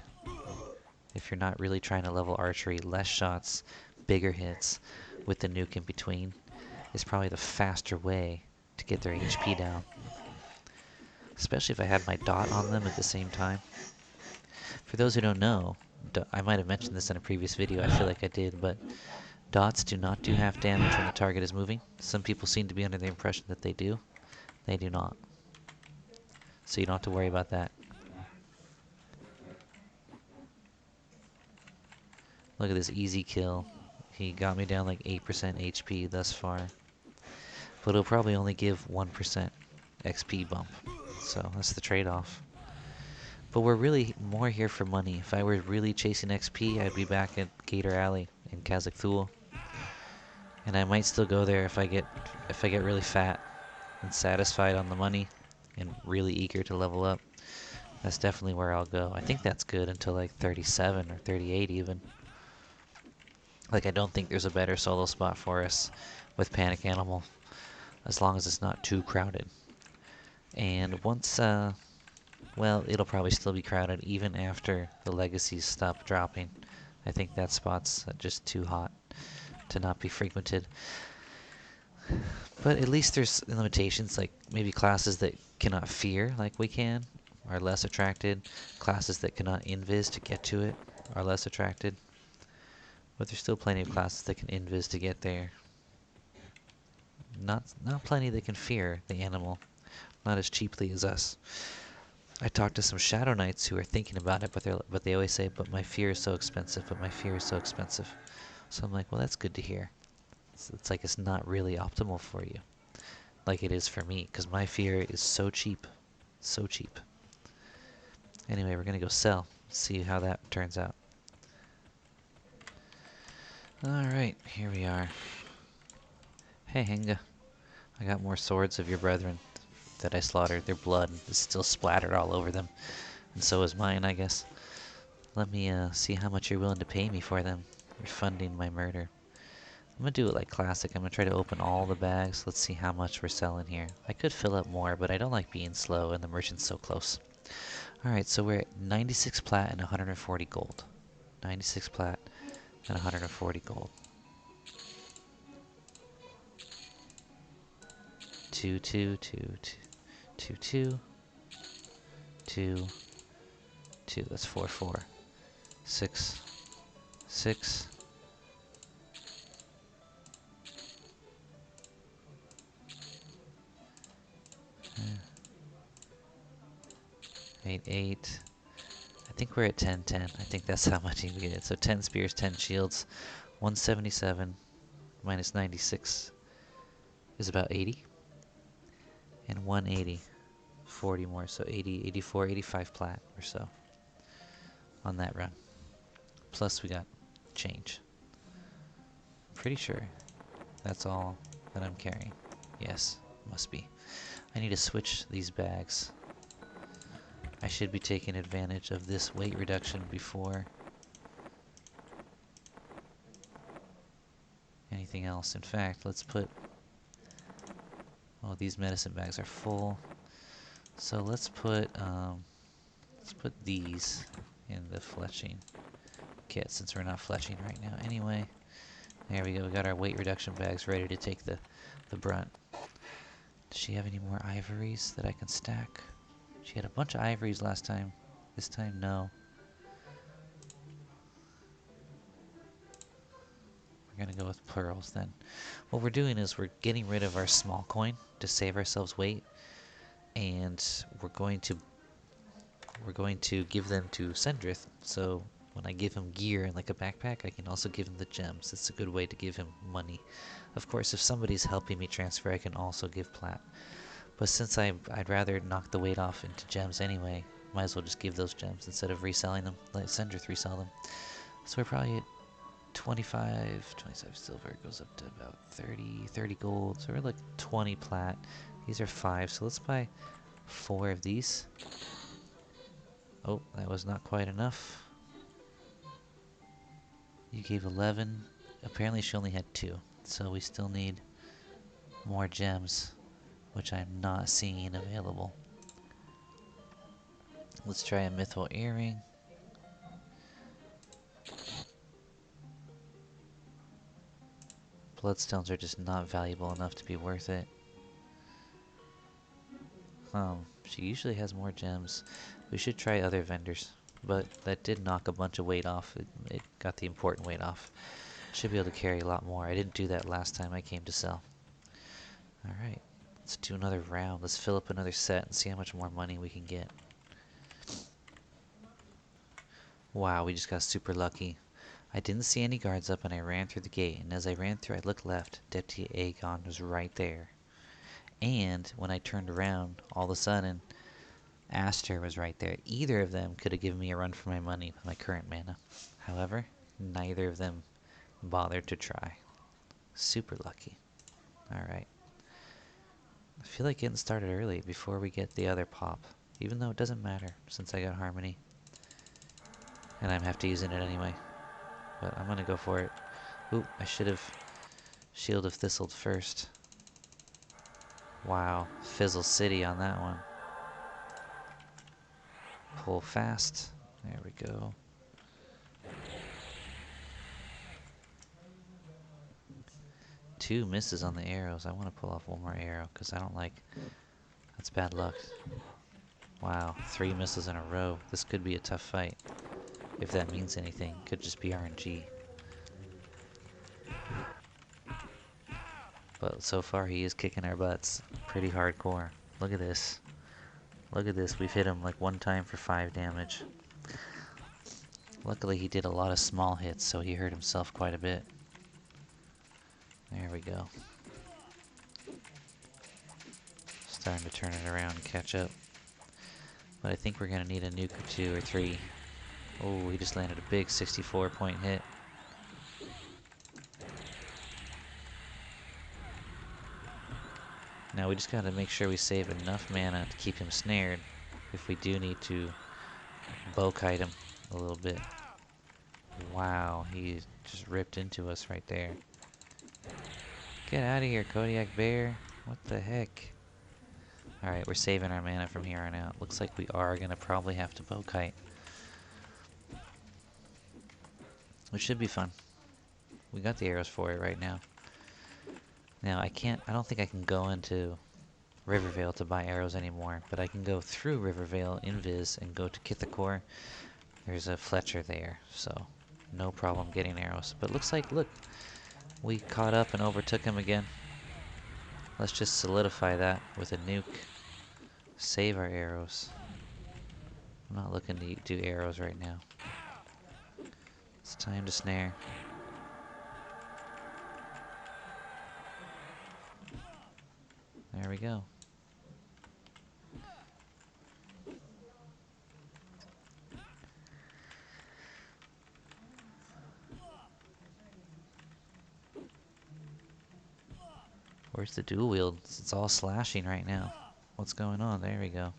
If you're not really trying to level archery, less shots, bigger hits with the nuke in between is probably the faster way to get their HP down. Especially if I had my dot on them at the same time. For those who don't know, I might have mentioned this in a previous video, I feel like I did, but dots do not do half damage when the target is moving. Some people seem to be under the impression that they do. They do not. So you don't have to worry about that. Look at this easy kill. He got me down like 8% HP thus far. But it'll probably only give 1% XP bump. So that's the trade-off. But we're really more here for money. If I were really chasing XP, I'd be back at Gator Alley in Kazakh Thule. And I might still go there if I get really fat and satisfied on the money and really eager to level up. That's definitely where I'll go. I think that's good until like 37 or 38 even. Like, I don't think there's a better solo spot for us with Panic Animal, as long as it's not too crowded. And once, well, it'll probably still be crowded even after the legacies stop dropping. I think that spot's just too hot to not be frequented. But at least there's limitations, like maybe classes that cannot fear like we can are less attracted. Classes that cannot invis to get to it are less attracted. But there's still plenty of classes that can invis to get there. Not plenty that can fear the animal. Not as cheaply as us. I talked to some Shadow Knights who are thinking about it, but they always say, but my fear is so expensive, but my fear is so expensive. So I'm like, well, that's good to hear. It's like it's not really optimal for you. Like it is for me, because my fear is so cheap. So cheap. Anyway, we're going to go sell. See how that turns out. Alright, here we are. Hey, Henga. I got more swords of your brethren that I slaughtered. Their blood is still splattered all over them. And so is mine, I guess. Let me see how much you're willing to pay me for them. You're funding my murder. I'm going to do it like classic. I'm going to try to open all the bags. Let's see how much we're selling here. I could fill up more, but I don't like being slow and the merchant's so close. Alright, so we're at 96 plat and 140 gold. 96 plat and 140 gold. 2, 2, 2, 2, 2, 2, 2, 2. That's 4, 4. 6, 6. 8, 8. I think we're at 10, 10. I think that's how much you get. So 10 spears, 10 shields, 177 minus 96 is about 80. And 180, 40 more, so 80, 84, 85 plat or so on that run. Plus we got change. Pretty sure that's all that I'm carrying. Yes, must be. I need to switch these bags. I should be taking advantage of this weight reduction before anything else. In fact, let's put... Oh, these medicine bags are full. So let's put these in the fletching kit, since we're not fletching right now anyway. There we go. We got our weight reduction bags ready to take the brunt. Does she have any more ivories that I can stack? She had a bunch of ivories last time. This time, no. We're gonna go with pearls then. What we're doing is we're getting rid of our small coin to save ourselves weight, and we're going to give them to Sendrith. So when I give him gear and like a backpack, I can also give him the gems. It's a good way to give him money. Of course, if somebody's helping me transfer, I can also give plat. But since I'd rather knock the weight off into gems anyway, might as well just give those gems instead of reselling them. Let Sendrith resell them. So we're probably at 25 silver, goes up to about 30 gold. So we're like 20 plat. These are 5, so let's buy 4 of these. Oh, that was not quite enough. You gave 11. Apparently she only had 2. So we still need more gems, which I'm not seeing available. Let's try a mythical earring. Bloodstones are just not valuable enough to be worth it. She usually has more gems. We should try other vendors. But that did knock a bunch of weight off. It got the important weight off. Should be able to carry a lot more. I didn't do that last time I came to sell. Alright, let's do another round. Let's fill up another set and see how much more money we can get. Wow, we just got super lucky. I didn't see any guards up and I ran through the gate. And as I ran through, I looked left. Deputy Aegon was right there. And when I turned around, all of a sudden, Aster was right there. Either of them could have given me a run for my money with my current mana. However, neither of them bothered to try. Super lucky. Alright. I feel like getting started early before we get the other pop. Even though it doesn't matter since I got Harmony. And I'm have to using it anyway. But I'm gonna go for it. Oop, I should have Shield of Thistled first. Wow, Fizzle City on that one. Pull fast. There we go. Two misses on the arrows. I want to pull off one more arrow because I don't like... That's bad luck. Wow, 3 misses in a row. This could be a tough fight. If that means anything. Could just be RNG. But so far he is kicking our butts. Pretty hardcore. Look at this. Look at this. We've hit him like 1 time for 5 damage. Luckily he did a lot of small hits, so he hurt himself quite a bit. There we go. Starting to turn it around and catch up. But I think we're going to need a nuke or 2 or 3. Oh, he just landed a big 64-point hit. Now we just got to make sure we save enough mana to keep him snared if we do need to bow kite him a little bit. Wow, he just ripped into us right there. Get out of here, Kodiak Bear. What the heck? Alright, we're saving our mana from here on out. Looks like we are going to probably have to bow kite. Which should be fun. We got the arrows for it right now. Now I don't think I can go into Rivervale to buy arrows anymore, but I can go through Rivervale in Viz and go to Kithakor. There's a Fletcher there, so no problem getting arrows. But looks like, look, we caught up and overtook him again. Let's just solidify that with a nuke. Save our arrows. I'm not looking to do arrows right now. It's time to snare. There we go. Where's the dual wield? It's all slashing right now. What's going on? There we go.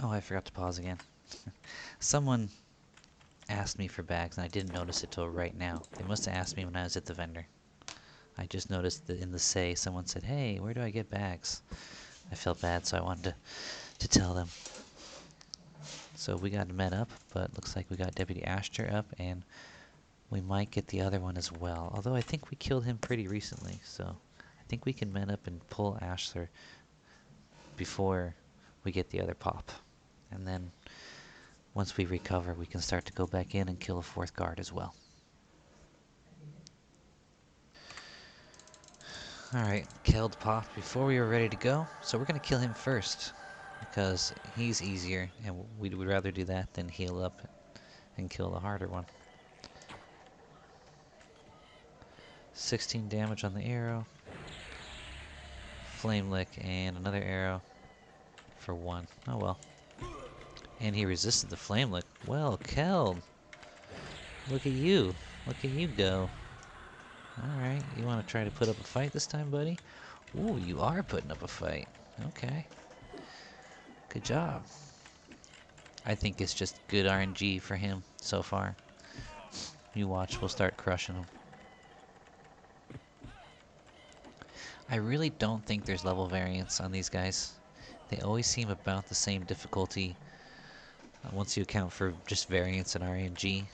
Oh, I forgot to pause again. Someone asked me for bags, and I didn't notice it till right now. They must have asked me when I was at the vendor. I just noticed that in the say, someone said, "Hey, where do I get bags?" I felt bad, so I wanted to tell them. So we got Med up, but looks like we got Deputy Asher up, and we might get the other one as well. Although I think we killed him pretty recently, so I think we can Med up and pull Asher before we get the other pop. And then once we recover, we can start to go back in and kill a fourth guard as well. Alright, killed Pop before we were ready to go, so we're going to kill him first, because he's easier, and we would rather do that than heal up and kill the harder one. 16 damage on the arrow, flame lick, and another arrow for 1. Oh well. And he resisted the flame lick. Well, Keld, look at you. Look at you go. Alright, you want to try to put up a fight this time, buddy? Ooh, you are putting up a fight. Okay. Good job. I think it's just good RNG for him so far. You watch, we'll start crushing him. I really don't think there's level variance on these guys. They always seem about the same difficulty once you account for just variance in RNG.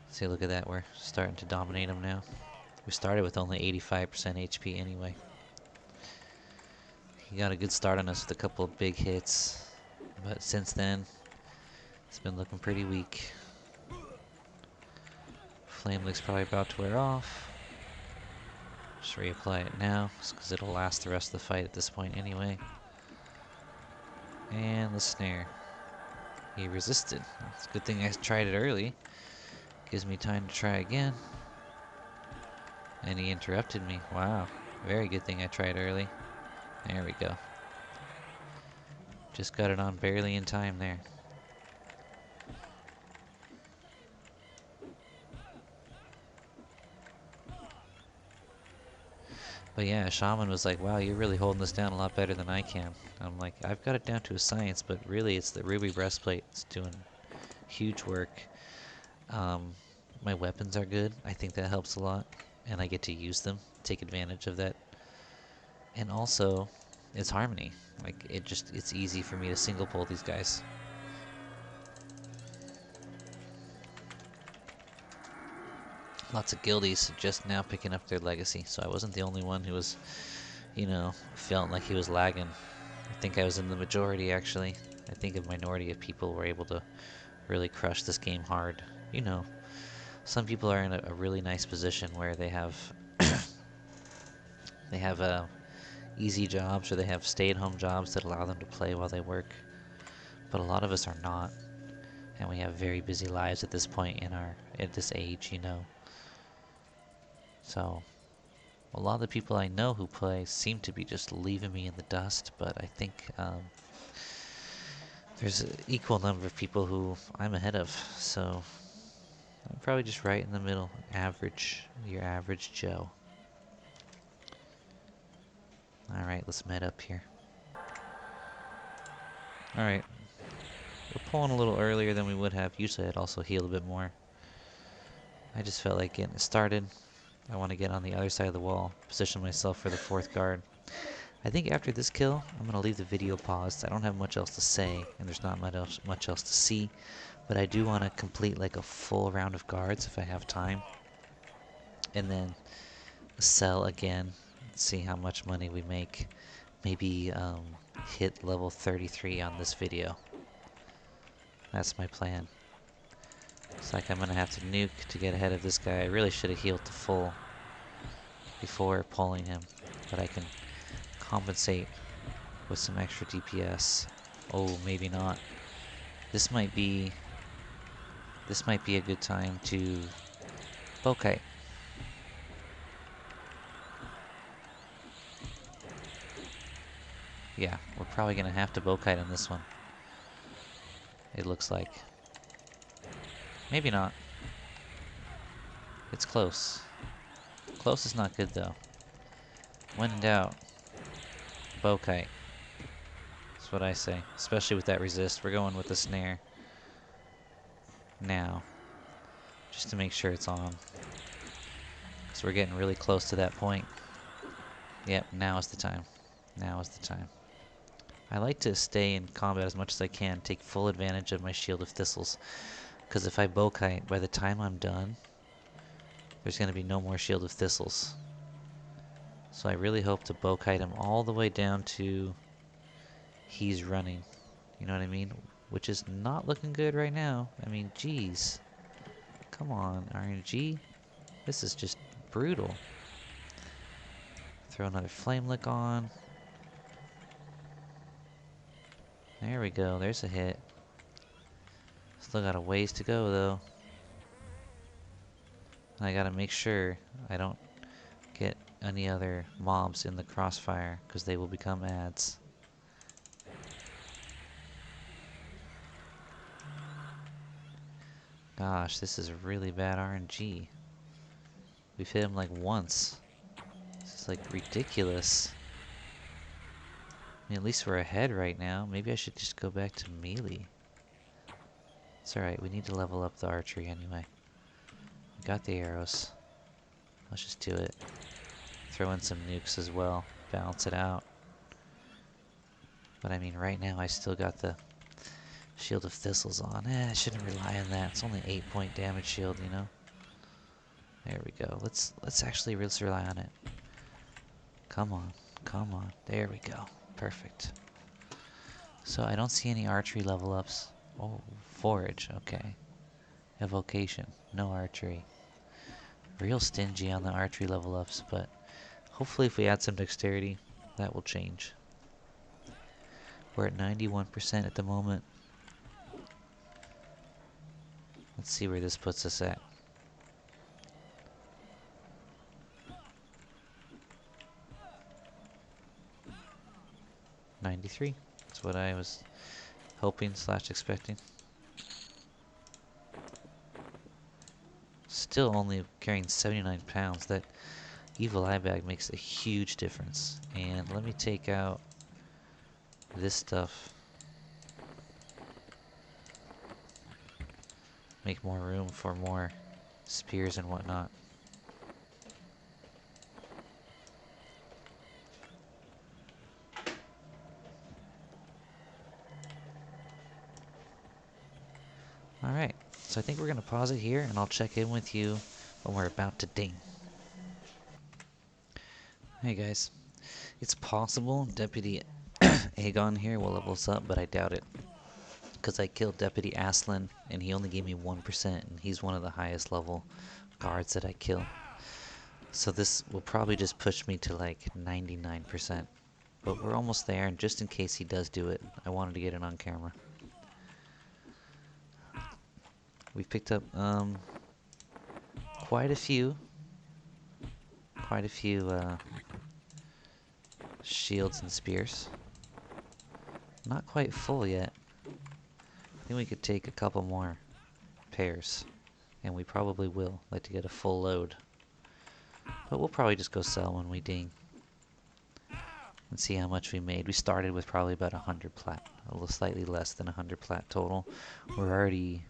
See, look at that, we're starting to dominate them now. We started with only 85% HP anyway. He got a good start on us with a couple of big hits, but since then, it's been looking pretty weak. Flame Lick's probably about to wear off. Just reapply it now, because it'll last the rest of the fight at this point anyway. And the snare. He resisted. It's a good thing I tried it early. Gives me time to try again. And he interrupted me. Wow. Very good thing I tried early. There we go. Just got it on barely in time there. But yeah, Shaman was like, wow, you're really holding this down a lot better than I can. I'm like, I've got it down to a science, but really it's the ruby breastplate that's doing huge work. My weapons are good. I think that helps a lot. And I get to use them, take advantage of that. And also, it's harmony. Like, it's easy for me to single pull these guys. Lots of guildies just now picking up their legacy, so I wasn't the only one who was, you know, felt like he was lagging. I think I was in the majority, actually. I think a minority of people were able to really crush this game hard. You know, some people are in a really nice position where they have they have easy jobs, or they have stay-at-home jobs that allow them to play while they work. But a lot of us are not, and we have very busy lives at this point at this age, you know. So a lot of the people I know who play seem to be just leaving me in the dust, but I think there's an equal number of people who I'm ahead of, so I'm probably just right in the middle. Average, your average Joe. Alright, let's med up here. Alright. We're pulling a little earlier than we would have. Usually I'd also heal a bit more. I just felt like getting it started. I want to get on the other side of the wall, position myself for the fourth guard. I think after this kill, I'm going to leave the video paused. I don't have much else to say, and there's not much else to see. But I do want to complete like a full round of guards if I have time. And then sell again, see how much money we make. Maybe hit level 33 on this video. That's my plan. Looks like I'm going to have to nuke to get ahead of this guy. I really should have healed to full before pulling him, but I can compensate with some extra DPS. Oh, maybe not. This might be a good time to bokeh. Yeah, we're probably gonna have to bokeh on this one. It looks like. Maybe not. It's close. Close is not good though. When in doubt, bokeh. It's That's what I say. Especially with that resist. We're going with the snare. Now. Just to make sure it's on. Because we're getting really close to that point. Yep, now is the time. Now is the time. I like to stay in combat as much as I can. Take full advantage of my Shield of Thistles. Because if I bow kite, by the time I'm done, there's going to be no more Shield of Thistles. So I really hope to bow kite him all the way down to he's running. You know what I mean? Which is not looking good right now. I mean, geez. Come on, RNG. This is just brutal. Throw another Flame Lick on. There we go. There's a hit. Still got a ways to go, though. And I gotta make sure I don't get any other mobs in the crossfire, because they will become ads. Gosh, this is really bad RNG. We've hit him like once. This is like ridiculous. I mean, at least we're ahead right now. Maybe I should just go back to melee. It's alright, we need to level up the archery anyway. We got the arrows. Let's just do it. Throw in some nukes as well. Balance it out. But I mean, right now I still got the Shield of Thistles on. I shouldn't rely on that. It's only 8-point damage shield, you know? There we go. Let's rely on it. Come on. Come on. There we go. Perfect. So I don't see any archery level ups. Oh, forage. Okay. Evocation. No archery. Real stingy on the archery level ups, but hopefully if we add some dexterity, that will change. We're at 91% at the moment. Let's see where this puts us at. $93. That's what I was hoping / expecting. Still only carrying 79 pounds. That evil eye bag makes a huge difference. And let me take out this stuff. Make more room for more spears and whatnot. Alright, so I think we're going to pause it here, and I'll check in with you when we're about to ding. Hey guys, it's possible Deputy Aegon here will level us up, but I doubt it. Because I killed Deputy Aslan, and he only gave me 1%, and he's one of the highest level guards that I kill. So this will probably just push me to like 99%. But we're almost there, and just in case he does do it, I wanted to get it on camera. We've picked up quite a few shields and spears. Not quite full yet. I think we could take a couple more pairs, and we probably will like to get a full load. But we'll probably just go sell when we ding and see how much we made. We started with probably about 100 plat, a little slightly less than 100 plat total. We're already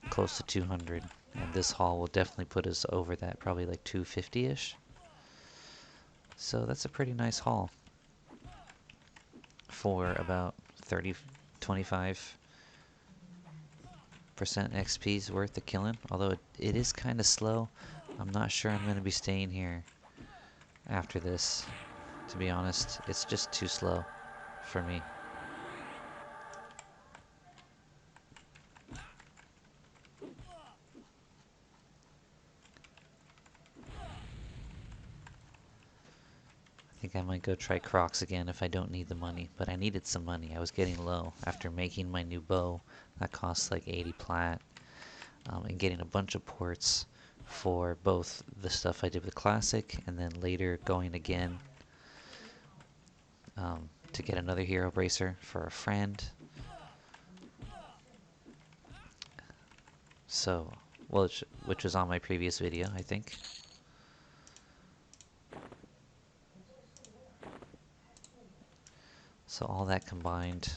close to 200, and this haul will definitely put us over that, probably like 250-ish. So that's a pretty nice haul for about 25% XP's worth of killing. Although it is kind of slow. I'm not sure I'm going to be staying here after this, to be honest. It's just too slow for me. I think I might go try Crocs again if I don't need the money, but I needed some money. I was getting low after making my new bow. That costs like 80 plat, and getting a bunch of ports for both the stuff I did with Classic, and then later going again to get another hero bracer for a friend. So, well, which was on my previous video, I think. So all that combined,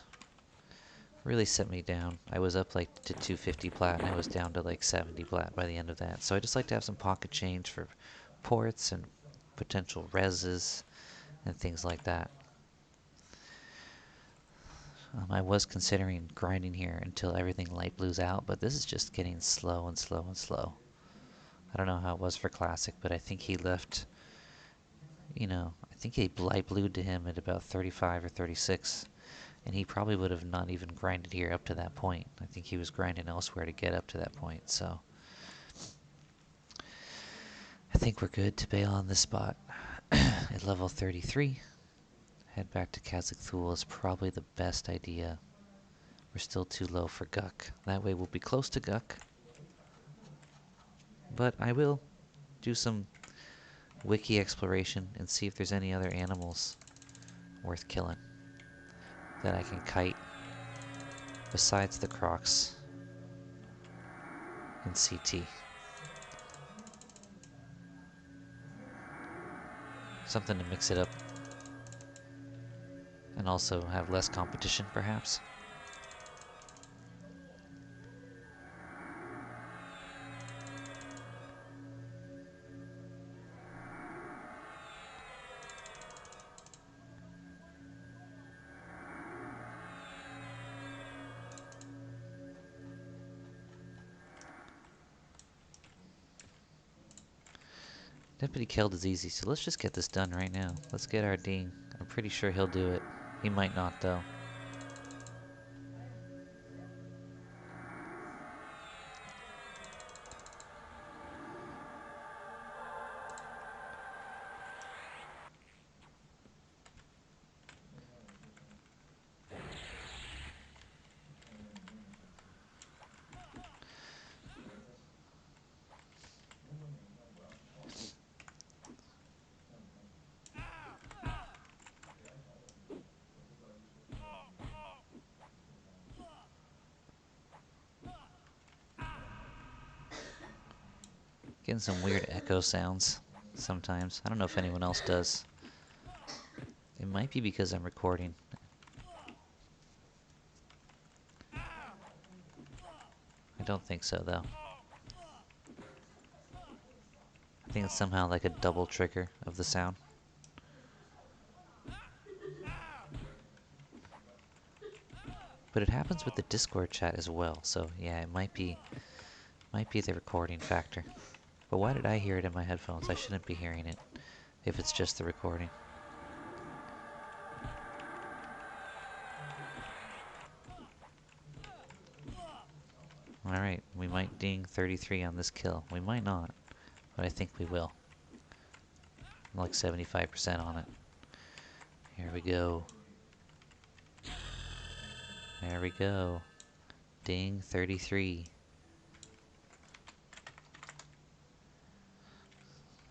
really set me down. I was up like to 250 plat, and I was down to like 70 plat by the end of that. So I just like to have some pocket change for ports and potential reses and things like that. I was considering grinding here until everything light blues out, but this is just getting slow and slow and slow. I don't know how it was for Classic, but I think he left, I think he light blued to him at about 35 or 36, and he probably would have not even grinded here up to that point. I think he was grinding elsewhere to get up to that point, so I think we're good to bail on this spot. At level 33, head back to Kazakh Thul is probably the best idea. We're still too low for Guk. That way we'll be close to Guk. But I will do some wiki exploration and see if there's any other animals worth killing that I can kite besides the crocs and CT. Something to mix it up and also have less competition, perhaps. Deputy killed is easy, so let's just get this done right now. Let's get our ding. I'm pretty sure he'll do it. He might not, though. Getting some weird echo sounds sometimes. I don't know if anyone else does. It might be because I'm recording. I don't think so, though. I think it's somehow like a double trigger of the sound. But it happens with the Discord chat as well, so yeah, it might be the recording factor. But why did I hear it in my headphones? I shouldn't be hearing it if it's just the recording. Alright, we might ding 33 on this kill. We might not, but I think we will. I'm like 75% on it. Here we go. There we go. Ding 33.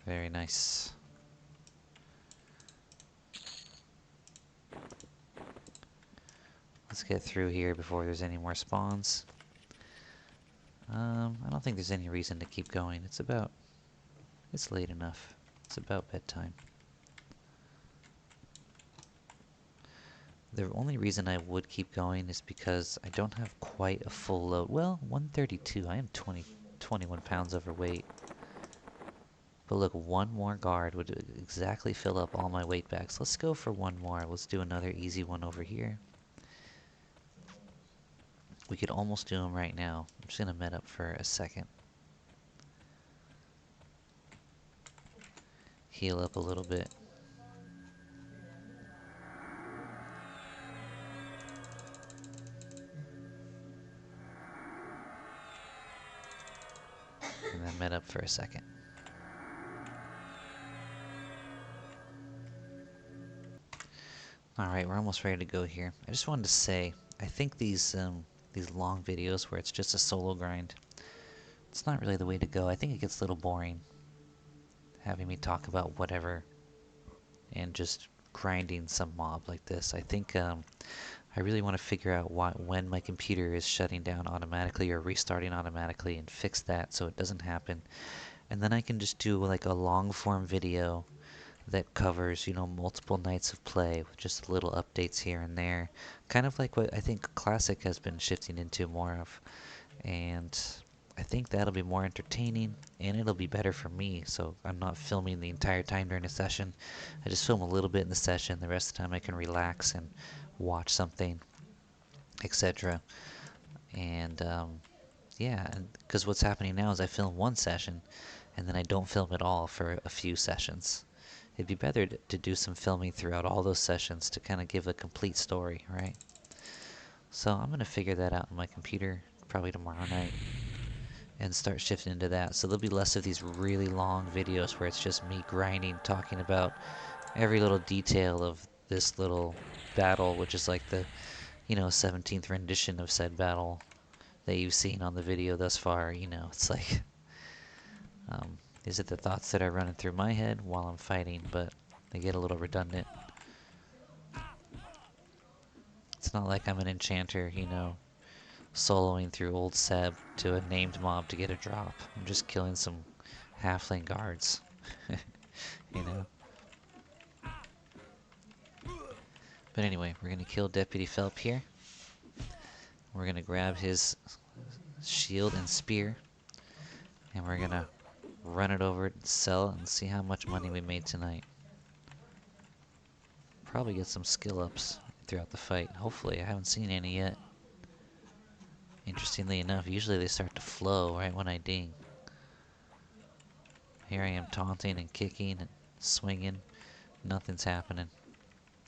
Very nice. Let's get through here before there's any more spawns. I don't think there's any reason to keep going. It's late enough. It's about bedtime. The only reason I would keep going is because I don't have quite a full load. Well, 132. I am 21 pounds overweight. But look, one more guard would exactly fill up all my weight bags. Let's go for one more. Let's do another easy one over here. We could almost do them right now. I'm just going to med up for a second. Heal up a little bit. And then med up for a second. Alright, we're almost ready to go here. I just wanted to say, I think these long videos where it's just a solo grind, it's not really the way to go. I think it gets a little boring having me talk about whatever and just grinding some mob like this. I think I really want to figure out when my computer is shutting down automatically or restarting automatically and fix that so it doesn't happen. And then I can just do like a long form video that covers, you know, multiple nights of play with just little updates here and there. Kind of like what I think Classic has been shifting into more of. And I think that'll be more entertaining and it'll be better for me. So I'm not filming the entire time during a session. I just film a little bit in the session. The rest of the time I can relax and watch something, etc. And yeah, because what's happening now is I film one session and then I don't film at all for a few sessions. It'd be better to do some filming throughout all those sessions to kind of give a complete story, right? So I'm going to figure that out on my computer probably tomorrow night and start shifting into that. So there'll be less of these really long videos where it's just me grinding, talking about every little detail of this little battle, which is like the, you know, 17th rendition of said battle that you've seen on the video thus far. You know, it's like, is it the thoughts that are running through my head while I'm fighting, but they get a little redundant. It's not like I'm an enchanter, you know, soloing through Old Seb to a named mob to get a drop. I'm just killing some halfling guards, you know. But anyway, we're going to kill Deputy Phelp here. We're going to grab his shield and spear. And we're going to run it over and sell it and see how much money we made tonight. Probably get some skill ups throughout the fight. Hopefully, I haven't seen any yet. Interestingly enough, usually they start to flow right when I ding. Here I am taunting and kicking and swinging. Nothing's happening.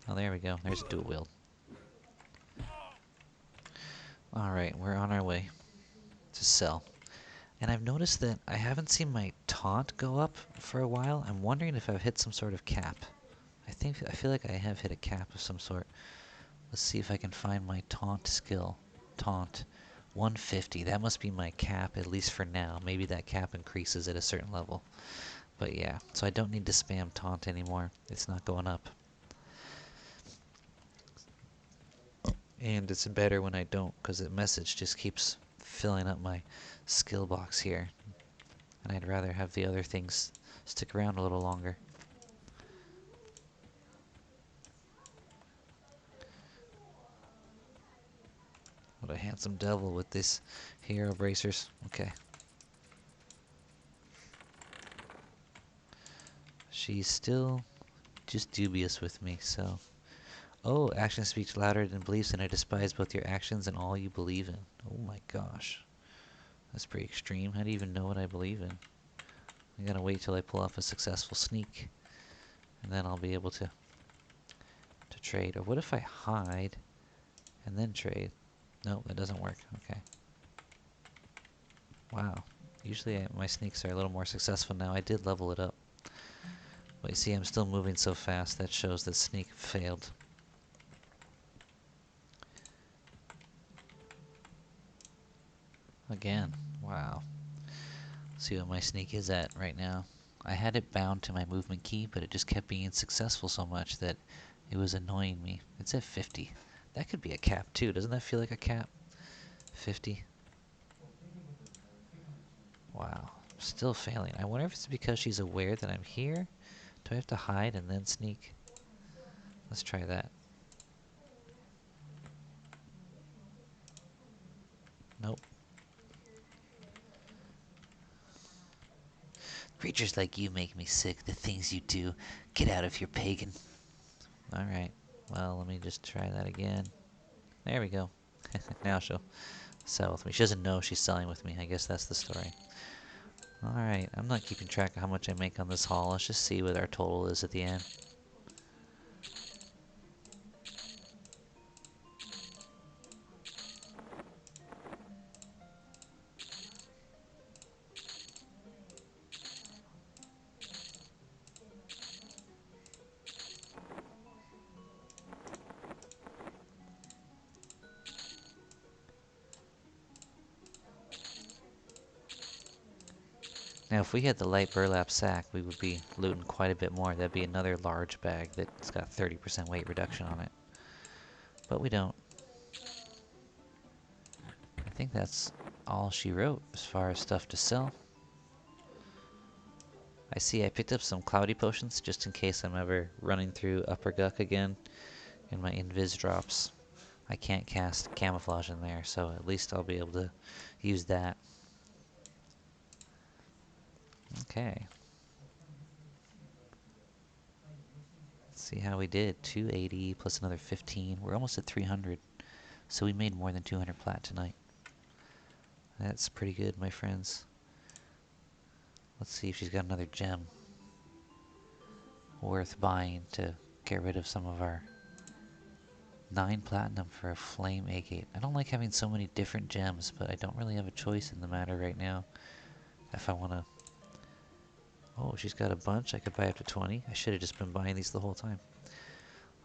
Oh, there we go. There's a dual wield. Alright, we're on our way to sell. And I've noticed that I haven't seen my taunt go up for a while. I'm wondering if I've hit some sort of cap. I feel like I have hit a cap of some sort. Let's see if I can find my taunt skill. Taunt. 150. That must be my cap, at least for now. Maybe that cap increases at a certain level. But yeah, so I don't need to spam taunt anymore. It's not going up. And it's better when I don't, because the message just keeps filling up my skill box here. And I'd rather have the other things stick around a little longer. What a handsome devil with this hero bracers. Okay. She's still just dubious with me, so... Oh, actions speak louder than beliefs, and I despise both your actions and all you believe in. Oh my gosh. That's pretty extreme. How do you even know what I believe in? I gotta wait till I pull off a successful sneak, and then I'll be able to trade. Or what if I hide and then trade? No, that doesn't work. Okay. Wow. Usually my sneaks are a little more successful now. I did level it up. But you see, I'm still moving so fast. That shows that sneak failed. Again. Wow. See what my sneak is at right now. I had it bound to my movement key, but it just kept being successful so much that it was annoying me. It's at 50. That could be a cap too. Doesn't that feel like a cap? 50. Wow. Still failing. I wonder if it's because she's aware that I'm here. Do I have to hide and then sneak? Let's try that. Nope. Creatures like you make me sick. The things you do. Get out of here, pagan. Alright. Well, let me just try that again. There we go. Now she'll sell with me. She doesn't know she's selling with me. I guess that's the story. Alright. I'm not keeping track of how much I make on this haul. Let's just see what our total is at the end. Now, if we had the light burlap sack, we would be looting quite a bit more. That'd be another large bag that's got 30% weight reduction on it. But we don't. I think that's all she wrote as far as stuff to sell. I see I picked up some cloudy potions just in case I'm ever running through Upper Guck again and my invis drops. I can't cast camouflage in there, so at least I'll be able to use that. Okay. Let's see how we did. 280 plus another 15. We're almost at 300. So we made more than 200 plat tonight. That's pretty good, my friends. Let's see if she's got another gem worth buying to get rid of some of our 9 platinum for a flame agate. I don't like having so many different gems, but I don't really have a choice in the matter right now. If I want to... Oh, she's got a bunch. I could buy up to 20. I should have just been buying these the whole time.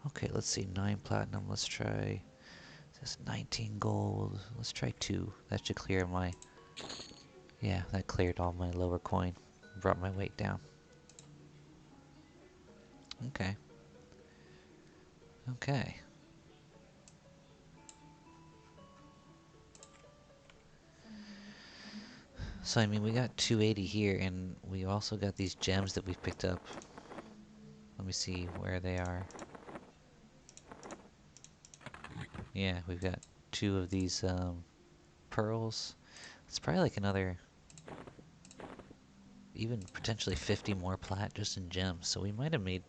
Okay, let's see. 9 platinum. Let's try... This 19 gold. Let's try 2. That should clear my... Yeah, that cleared all my lower coin. Brought my weight down. Okay. Okay. So, I mean, we got 280 here, and we also got these gems that we've picked up. Let me see where they are. Yeah, we've got 2 of these pearls. It's probably like another, even potentially 50 more plat just in gems. So we might have made,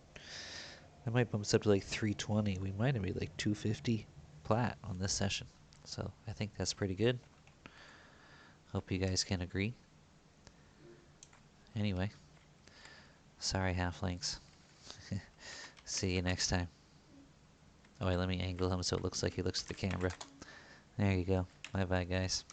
that might bump us up to like 320. We might have made like 250 plat on this session. So I think that's pretty good. Hope you guys can agree. Anyway, sorry halflings. See you next time. Oh wait, let me angle him so it looks like he looks at the camera. There you go. Bye bye guys.